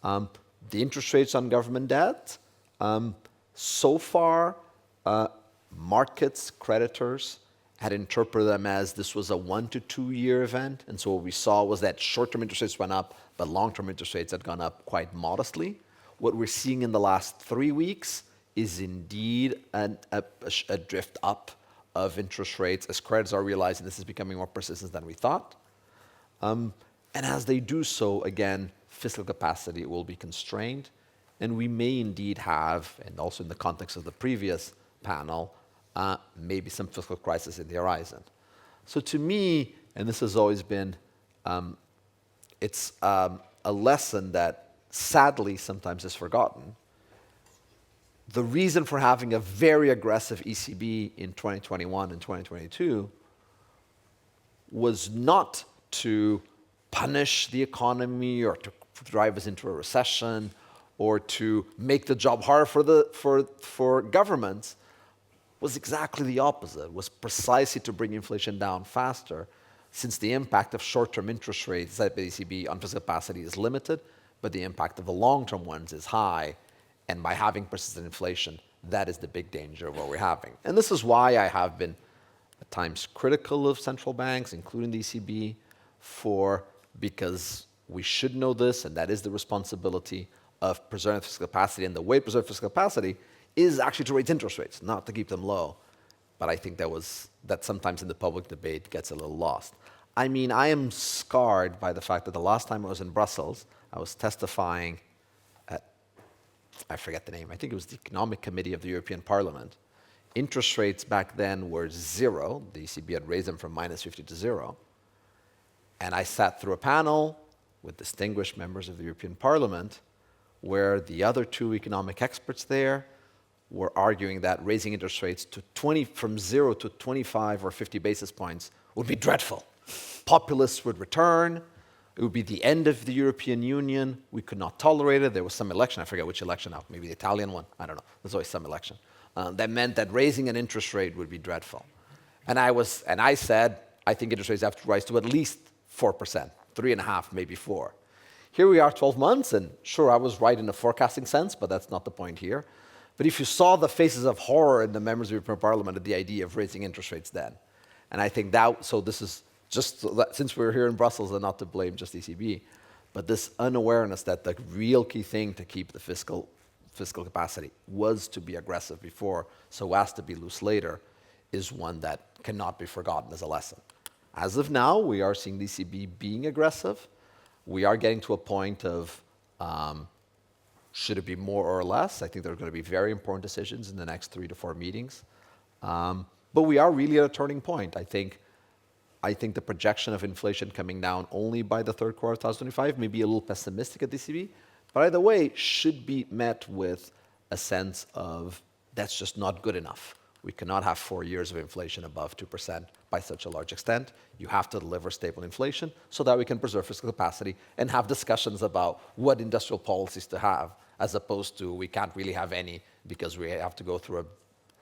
The interest rates on government debt, so far, markets, creditors, had interpreted them as this was a 1 to 2 year event. And so what we saw was that short-term interest rates went up, but long-term interest rates had gone up quite modestly. What we're seeing in the last 3 weeks is indeed a drift up of interest rates, as creditors are realizing this is becoming more persistent than we thought. And as they do so, again, fiscal capacity will be constrained. And we may indeed have, and also in the context of the previous panel, maybe some fiscal crisis in the horizon. So to me, and this has always been, it's a lesson that sadly sometimes is forgotten. The reason for having a very aggressive ECB in 2021 and 2022 was not to punish the economy or to drive us into a recession or to make the job harder for governments, was exactly the opposite, was precisely to bring inflation down faster, since the impact of short-term interest rates at the ECB on fiscal capacity is limited, but the impact of the long-term ones is high. And by having persistent inflation, that is the big danger of what we're having. And this is why I have been at times critical of central banks, including the ECB, because we should know this, and that is the responsibility of preserving fiscal capacity. And the way to preserve fiscal capacity is actually to raise interest rates, not to keep them low. But I think that sometimes in the public debate gets a little lost. I mean, I am scarred by the fact that the last time I was in Brussels, I was testifying at, I forget the name, I think it was the Economic Committee of the European Parliament. Interest rates back then were 0. The ECB had raised them from -50 to 0. And I sat through a panel with distinguished members of the European Parliament where the other 2 economic experts there were arguing that raising interest rates from 0 to 25 or 50 basis points would be dreadful. Populists would return. It would be the end of the European Union. We could not tolerate it. There was some election, I forget which election now, maybe the Italian one, I don't know. There's always some election. That meant that raising an interest rate would be dreadful. And I said, I think interest rates have to rise to at least 4%, 3.5%, maybe 4%. Here we are 12 months, and sure, I was right in a forecasting sense, but that's not the point here. But if you saw the faces of horror in the members of the European Parliament at the idea of raising interest rates then, and I think so this is just, since we're here in Brussels, and not to blame just ECB, but this unawareness that the real key thing to keep the fiscal capacity was to be aggressive before, so as to be loose later, is one that cannot be forgotten as a lesson. As of now, we are seeing the ECB being aggressive. We are getting to a point of, should it be more or less? I think there are going to be very important decisions in the next 3 to 4 meetings. But we are really at a turning point. I think the projection of inflation coming down only by the third quarter of 2025 may be a little pessimistic at the ECB, but either way, should be met with a sense of that's just not good enough. We cannot have 4 years of inflation above 2% by such a large extent. You have to deliver stable inflation so that we can preserve fiscal capacity and have discussions about what industrial policies to have, as opposed to we can't really have any because we have to go through a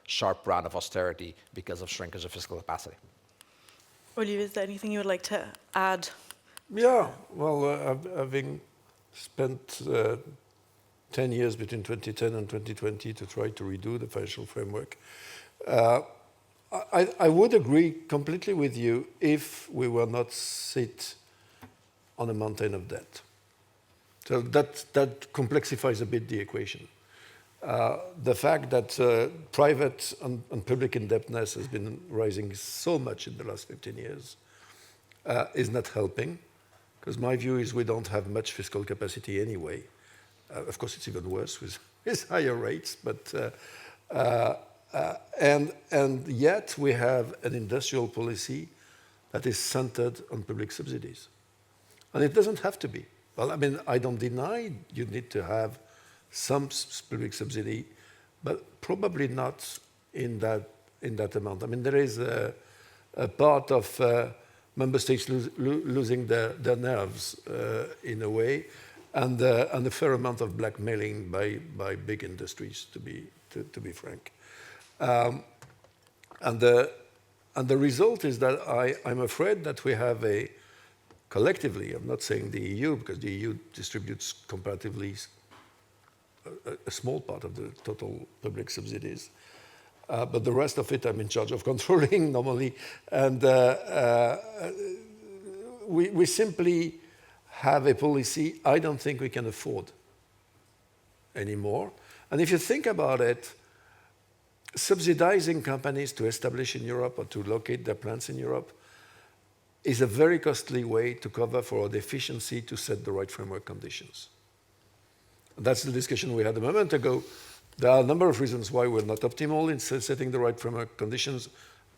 sharp round of austerity because of shrinkage of fiscal capacity. Olivier, is there anything you would like to add? Yeah, well, having spent 10 years between 2010 and 2020 to try to redo the financial framework, I would agree completely with you if we were not sit on a mountain of debt. So that complexifies a bit the equation. The fact that private and public indebtedness has been rising so much in the last 15 years is not helping, because my view is we don't have much fiscal capacity anyway. Of course, it's even worse with higher rates, but and yet we have an industrial policy that is centered on public subsidies, and it doesn't have to be. Well, I mean, I don't deny you need to have some public subsidy, but probably not in that amount. I mean, there is a part of member states losing their nerves in a way, and a fair amount of blackmailing by big industries, to be frank. And the result is that I'm afraid that we have collectively, I'm not saying the EU, because the EU distributes comparatively a small part of the total public subsidies, but the rest of it I'm in charge of controlling normally, and we simply have a policy I don't think we can afford anymore. And if you think about it, subsidizing companies to establish in Europe or to locate their plants in Europe is a very costly way to cover for our deficiency to set the right framework conditions. That's the discussion we had a moment ago. There are a number of reasons why we're not optimal in setting the right framework conditions,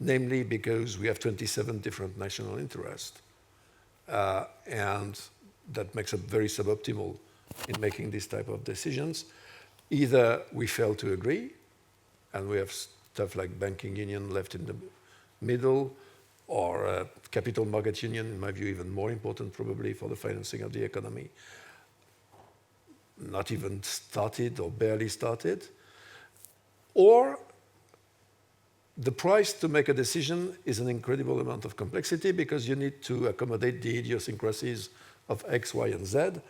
namely because we have 27 different national interests. And that makes it very suboptimal in making these type of decisions. Either we fail to agree, and we have stuff like banking union left in the middle, or capital market union, in my view, even more important probably for the financing of the economy, not even started or barely started. Or the price to make a decision is an incredible amount of complexity because you need to accommodate the idiosyncrasies of X, Y, and Z.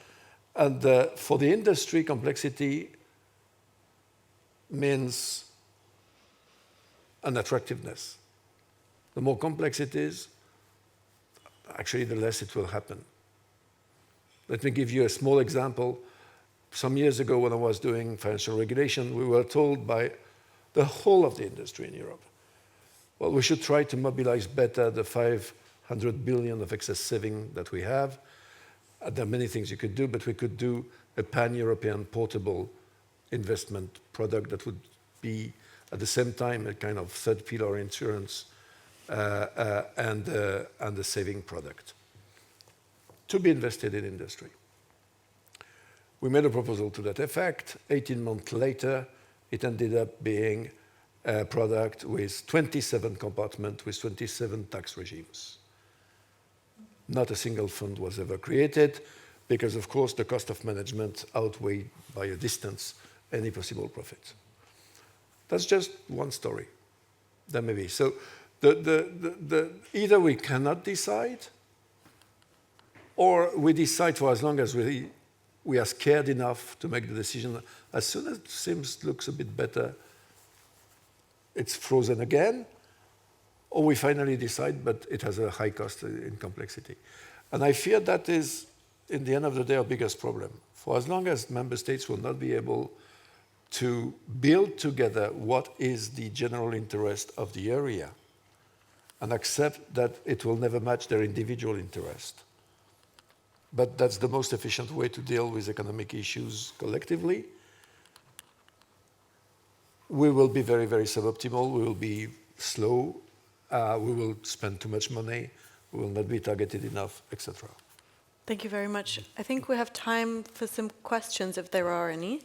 And for the industry, complexity means unattractiveness. The more complex it is, actually, the less it will happen. Let me give you a small example. Some years ago, when I was doing financial regulation, we were told by the whole of the industry in Europe, well, we should try to mobilize better the 500 billion of excess saving that we have. There are many things you could do, but we could do a pan-European portable investment product that would be, at the same time, a kind of third pillar insurance and a saving product to be invested in industry. We made a proposal to that effect. 18 months later, it ended up being a product with 27 compartments with 27 tax regimes. Not a single fund was ever created because, of course, the cost of management outweighed by a distance any possible profit. That's just one story. There may be. So either we cannot decide, or we decide for as long as we are scared enough to make the decision. As soon as it looks a bit better, it's frozen again, or we finally decide, but it has a high cost in complexity. And I fear that is, in the end of the day, our biggest problem. For as long as member states will not be able to build together what is the general interest of the area and accept that it will never match their individual interest. But that's the most efficient way to deal with economic issues collectively. We will be very, very suboptimal. We will be slow. We will spend too much money. We will not be targeted enough, etc. Thank you very much. I think we have time for some questions if there are any.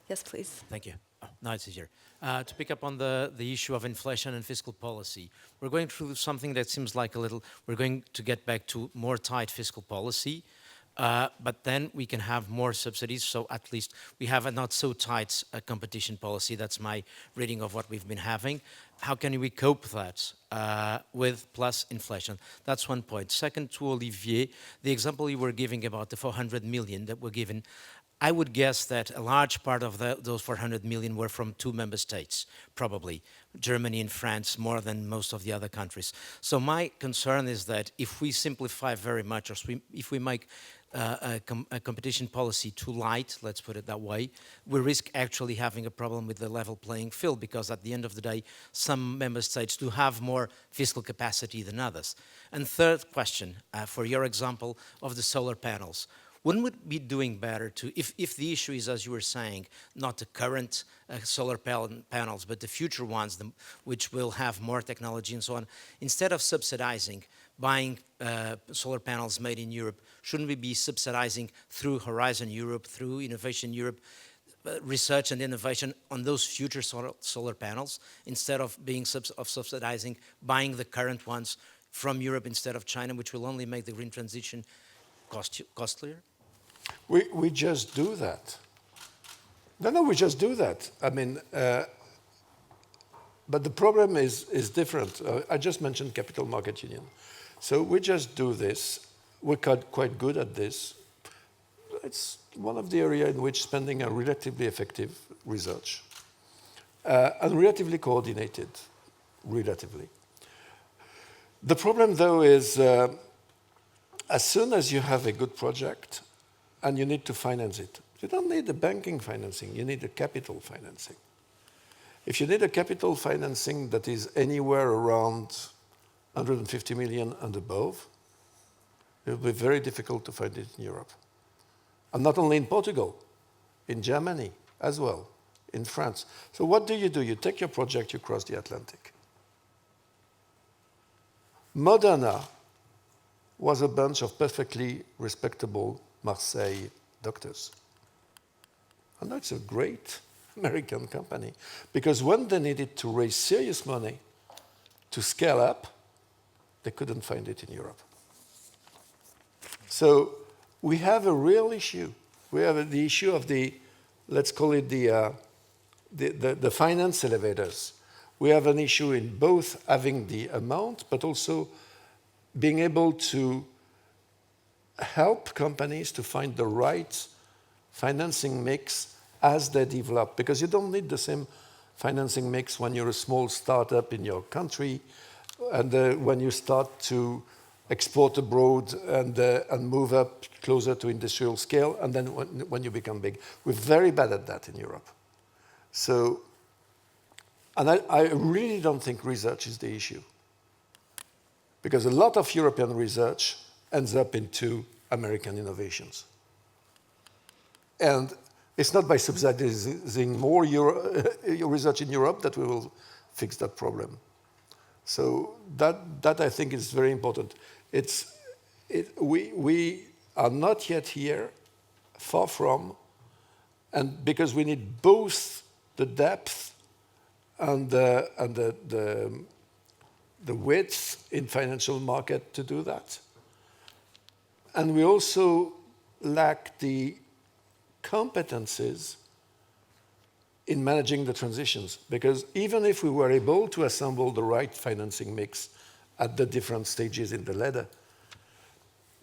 Yes, please. Thank you. Now it's easier. To pick up on the issue of inflation and fiscal policy, we're going through something that seems like we're going to get back to more tight fiscal policy, but then we can have more subsidies, so at least we have a not so tight competition policy. That's my reading of what we've been having. How can we cope that with plus inflation? That's one point. Second, to Olivier, the example you were giving about the 400 million that were given, I would guess that a large part of those 400 million were from 2 member states, probably, Germany and France, more than most of the other countries. So my concern is that if we simplify very much, or if we make a competition policy too light, let's put it that way, we risk actually having a problem with the level playing field, because at the end of the day, some member states do have more fiscal capacity than others. And third question, for your example of the solar panels, wouldn't we be doing better to, if the issue is, as you were saying, not the current solar panels, but the future ones, which will have more technology and so on, instead of subsidizing buying solar panels made in Europe, shouldn't we be subsidizing through Horizon Europe, through Innovation Europe, research and innovation on those future solar panels, instead of being subsidizing buying the current ones from Europe instead of China, which will only make the green transition costlier? We just do that. No, we just do that. I mean, but the problem is different. I just mentioned capital market union. So we just do this. We're quite good at this. It's one of the areas in which spending a relatively effective research and relatively coordinated, relatively. The problem, though, is as soon as you have a good project and you need to finance it, you don't need the banking financing, you need the capital financing. If you need a capital financing that is anywhere around 150 million and above, it will be very difficult to find it in Europe. And not only in Portugal, in Germany as well, in France. So what do? You take your project, you cross the Atlantic. Moderna was a bunch of perfectly respectable Marseille doctors. And that's a great American company, because when they needed to raise serious money to scale up, they couldn't find it in Europe. So we have a real issue. We have the issue of the, let's call it the finance elevators. We have an issue in both having the amount, but also being able to help companies to find the right financing mix as they develop, because you don't need the same financing mix when you're a small startup in your country and when you start to export abroad and move up closer to industrial scale, and then when you become big. We're very bad at that in Europe. So, and I really don't think research is the issue, because a lot of European research ends up into American innovations. And it's not by subsidizing more research in Europe that we will fix that problem. So that I think is very important. We are not yet here, far from, and because we need both the depth and the width in financial market to do that. And we also lack the competencies in managing the transitions, because even if we were able to assemble the right financing mix at the different stages in the ladder,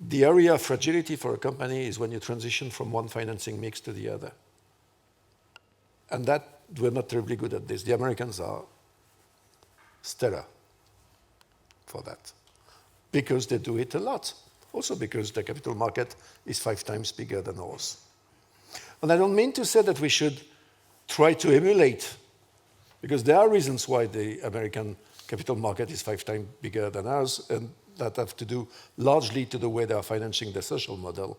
the area of fragility for a company is when you transition from one financing mix to the other. And that, we're not terribly good at this. The Americans are stellar for that, because they do it a lot. Also because the capital market is 5 times bigger than ours. And I don't mean to say that we should try to emulate, because there are reasons why the American capital market is 5 times bigger than ours, and that have to do largely to the way they are financing their social model.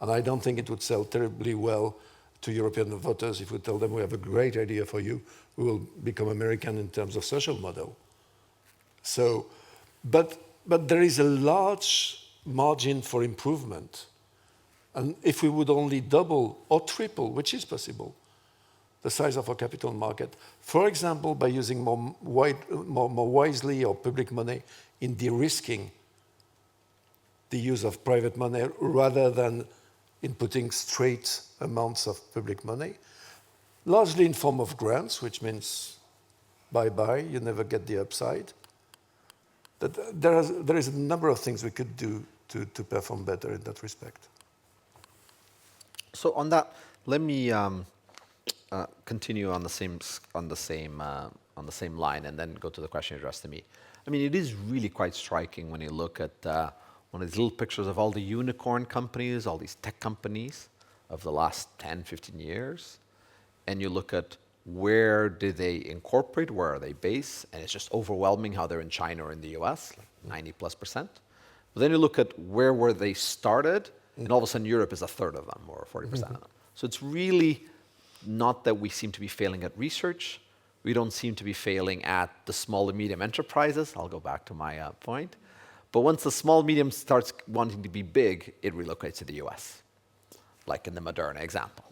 And I don't think it would sell terribly well to European voters if we tell them we have a great idea for you, we will become American in terms of social model. So, but there is a large margin for improvement. And if we would only double or triple, which is possible, the size of our capital market, for example, by using more wisely or public money in de-risking the use of private money rather than in putting straight amounts of public money, largely in form of grants, which means bye-bye, you never get the upside. There is a number of things we could do to perform better in that respect. So on that, let me continue on the same line, and then go to the question addressed to me. I mean, it is really quite striking when you look at one of these little pictures of all the unicorn companies, all these tech companies of the last 10, 15 years, and you look at where do they incorporate, where are they based, and it's just overwhelming how they're in China or in the US, like 90+%. But then you look at where were they started, and all of a sudden Europe is a third of them, or 40% of them. So it's really not that we seem to be failing at research. We don't seem to be failing at the small and medium enterprises. I'll go back to my point. But once the small medium starts wanting to be big, it relocates to the US, like in the Moderna example.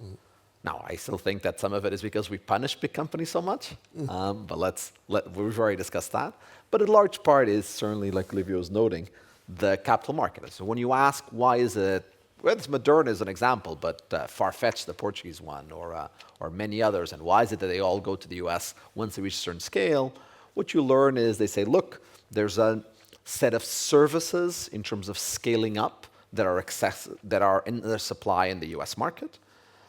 Now, I still think that some of it is because we punish big companies so much, but we've already discussed that. But a large part is certainly, like Olivier was noting, the capital market. So when you ask why is it, well, it's Moderna as an example, but Farfetch, the Portuguese one, or many others, and why is it that they all go to the US once they reach a certain scale? What you learn is they say, look, there's a set of services in terms of scaling up that are in their supply in the US market.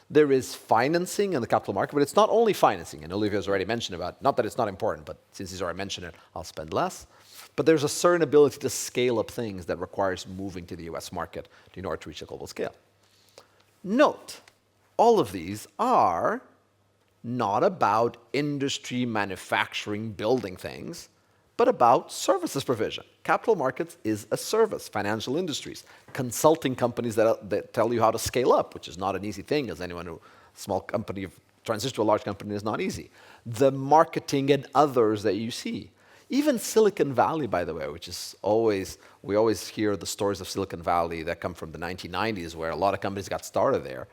There is financing in the capital market, but it's not only financing, and Olivier has already mentioned about, not that it's not important, but since he's already mentioned it, I'll spend less. But there's a certain ability to scale up things that requires moving to the US market in order to reach a global scale. Note, all of these are not about industry, manufacturing, building things, but about services provision. Capital markets is a service. Financial industries, consulting companies that tell you how to scale up, which is not an easy thing, as anyone who, small company, transition to a large company is not easy. The marketing and others that you see. Even Silicon Valley, by the way, which is always, we always hear the stories of Silicon Valley that come from the 1990s, where a lot of companies got started there.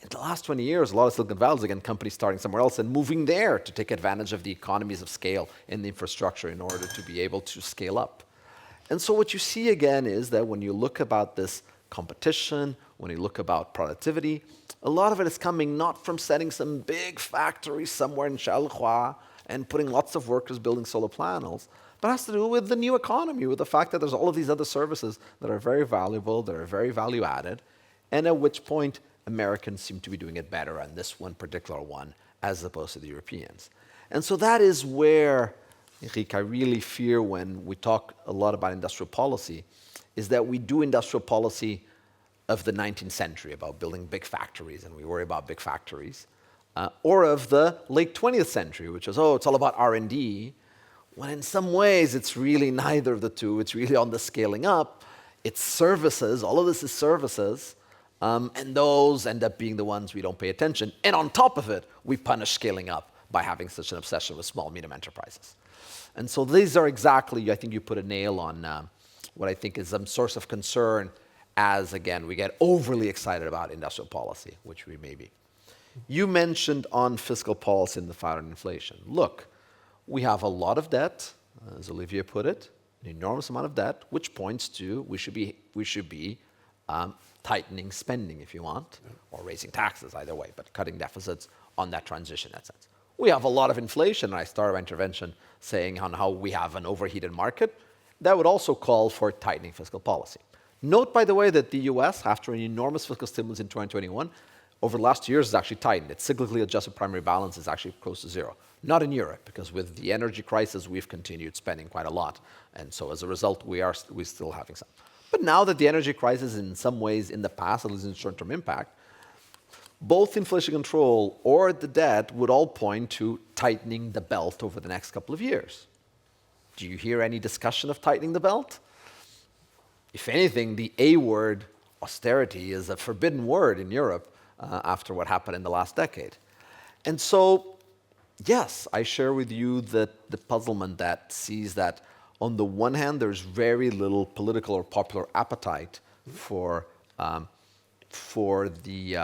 In the last 20 years, a lot of Silicon Valley is, again, companies starting somewhere else and moving there to take advantage of the economies of scale in the infrastructure in order to be able to scale up. And so what you see, again, is that when you look about this competition, when you look about productivity, a lot of it is coming not from setting some big factory somewhere in Charleroi and putting lots of workers building solar panels, but has to do with the new economy, with the fact that there's all of these other services that are very valuable, that are very value-added, and at which point Americans seem to be doing it better on this one particular one as opposed to the Europeans. And so that is where, Enrique, I really fear when we talk a lot about industrial policy, is that we do industrial policy of the 19th century, about building big factories, and we worry about big factories, or of the late 20th century, which is, it's all about R&D, when in some ways it's really neither of the two. It's really on the scaling up. It's services. All of this is services. And those end up being the ones we don't pay attention. And on top of it, we punish scaling up by having such an obsession with small, medium enterprises. And so these are exactly, I think you put a nail on what I think is some source of concern as, again, we get overly excited about industrial policy, which we may be. You mentioned on fiscal policy and the fight on inflation. Look, we have a lot of debt, as Olivier put it, an enormous amount of debt, which points to we should be tightening spending, if you want, or raising taxes, either way, but cutting deficits on that transition in that sense. We have a lot of inflation, and I started my intervention saying on how we have an overheated market. That would also call for tightening fiscal policy. Note, by the way, that the US, after an enormous fiscal stimulus in 2021, over the last 2 years has actually tightened. Its cyclically adjusted primary balance is actually close to zero. Not in Europe, because with the energy crisis, we've continued spending quite a lot. And so as a result, we're still having some. But now that the energy crisis, in some ways, in the past, at least in short-term impact, both inflation control or the debt would all point to tightening the belt over the next couple of years. Do you hear any discussion of tightening the belt? If anything, the A word, austerity, is a forbidden word in Europe after what happened in the last decade. And so, yes, I share with you the puzzlement that sees that on the one hand, there's very little political or popular appetite for the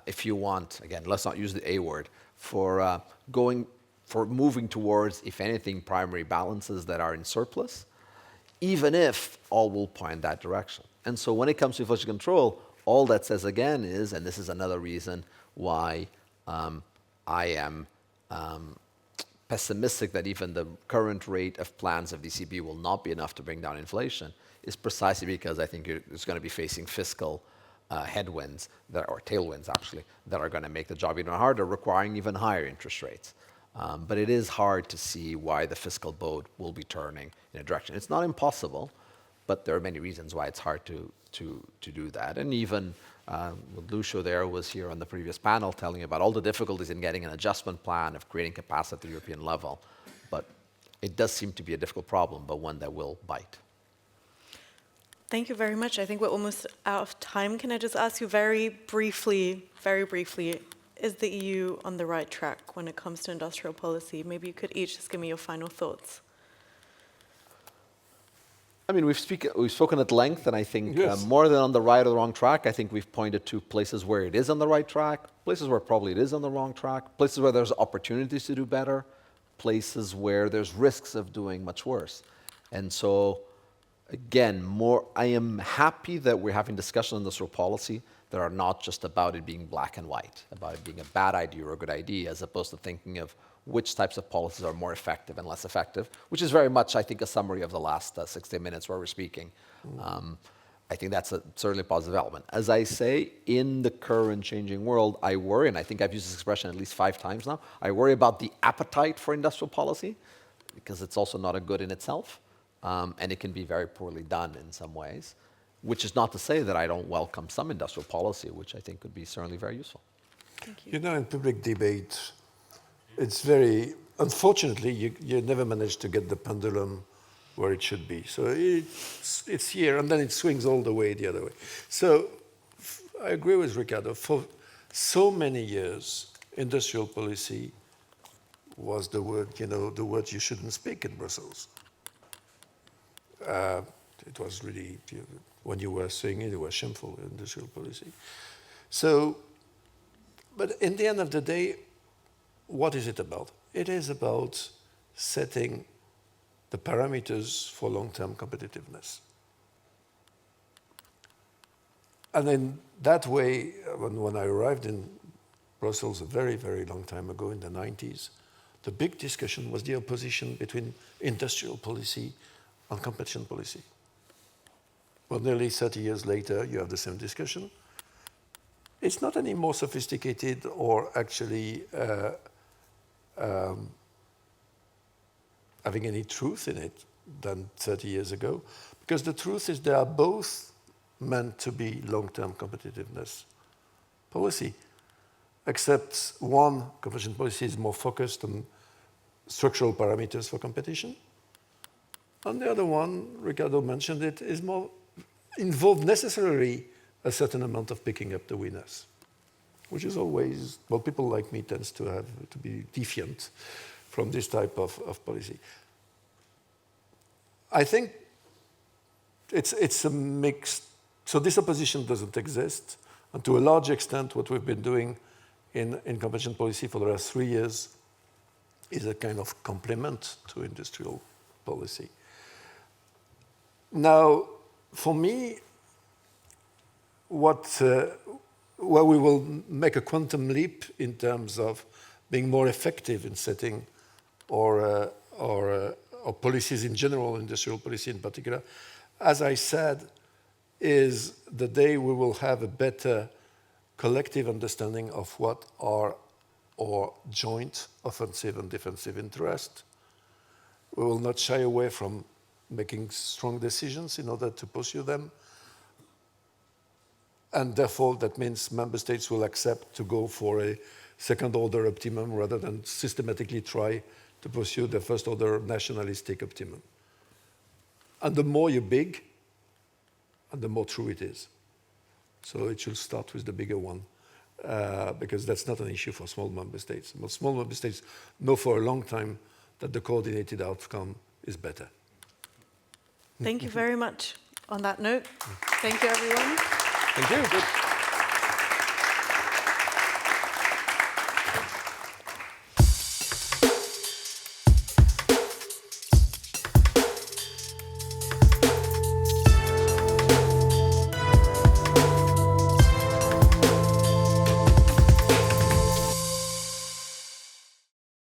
if you want, again, let's not use the A word, for moving towards, if anything, primary balances that are in surplus, even if all will point that direction. And so when it comes to inflation control, all that says again is, and this is another reason why I am pessimistic that even the current rate of plans of the ECB will not be enough to bring down inflation, is precisely because I think it's going to be facing fiscal headwinds, or tailwinds actually, that are going to make the job even harder, requiring even higher interest rates. But it is hard to see why the fiscal boat will be turning in a direction. It's not impossible, but there are many reasons why it's hard to do that. And even Lucio there was here on the previous panel telling about all the difficulties in getting an adjustment plan, of creating capacity at the European level. But it does seem to be a difficult problem, but one that will bite. Thank you very much. I think we're almost out of time. Can I just ask you very briefly, is the EU on the right track when it comes to industrial policy? Maybe you could each just give me your final thoughts. I mean, we've spoken at length, and I think yes. More than on the right or the wrong track, I think we've pointed to places where it is on the right track, places where probably it is on the wrong track, places where there's opportunities to do better, places where there's risks of doing much worse. And so, again, I am happy that we're having discussions on industrial policy that are not just about it being black and white, about it being a bad idea or a good idea, as opposed to thinking of which types of policies are more effective and less effective, which is very much, I think, a summary of the last 60 minutes where we're speaking. I think that's certainly a positive element. As I say, in the current changing world, I worry, and I think I've used this expression at least 5 times now, I worry about the appetite for industrial policy, because it's also not a good in itself, and it can be very poorly done in some ways, which is not to say that I don't welcome some industrial policy, which I think could be certainly very useful. Thank you. You know, in public debate, it's very, unfortunately, you never manage to get the pendulum where it should be. So it's here, and then it swings all the way the other way. So I agree with Ricardo. For so many years, industrial policy was the word, the word you shouldn't speak in Brussels. It was really, when you were saying it was shameful, industrial policy. So, but in the end of the day, what is it about? It is about setting the parameters for long-term competitiveness. And in that way, when I arrived in Brussels a very, very long time ago in the 90s, the big discussion was the opposition between industrial policy and competition policy. Well, nearly 30 years later, you have the same discussion. It's not any more sophisticated or actually having any truth in it than 30 years ago, because the truth is they are both meant to be long-term competitiveness policy, except one, competition policy, is more focused on structural parameters for competition, and the other one, Ricardo mentioned it, is more involved necessarily a certain amount of picking up the winners, which is always, well, people like me tends to be defiant from this type of policy. I think it's a mixed, so this opposition doesn't exist, and to a large extent what we've been doing in competition policy for the last 3 years is a kind of complement to industrial policy. Now, for me, where we will make a quantum leap in terms of being more effective in setting or policies in general, industrial policy in particular, as I said, is the day we will have a better collective understanding of what are our joint offensive and defensive interests. We will not shy away from making strong decisions in order to pursue them. And therefore, that means member states will accept to go for a second-order optimum rather than systematically try to pursue the first-order nationalistic optimum. And the more you're big, and the more true it is. So it should start with the bigger one, because that's not an issue for small member states. But small member states know for a long time that the coordinated outcome is better. Thank you very much. On that note, thank you, everyone. Thank you. Good.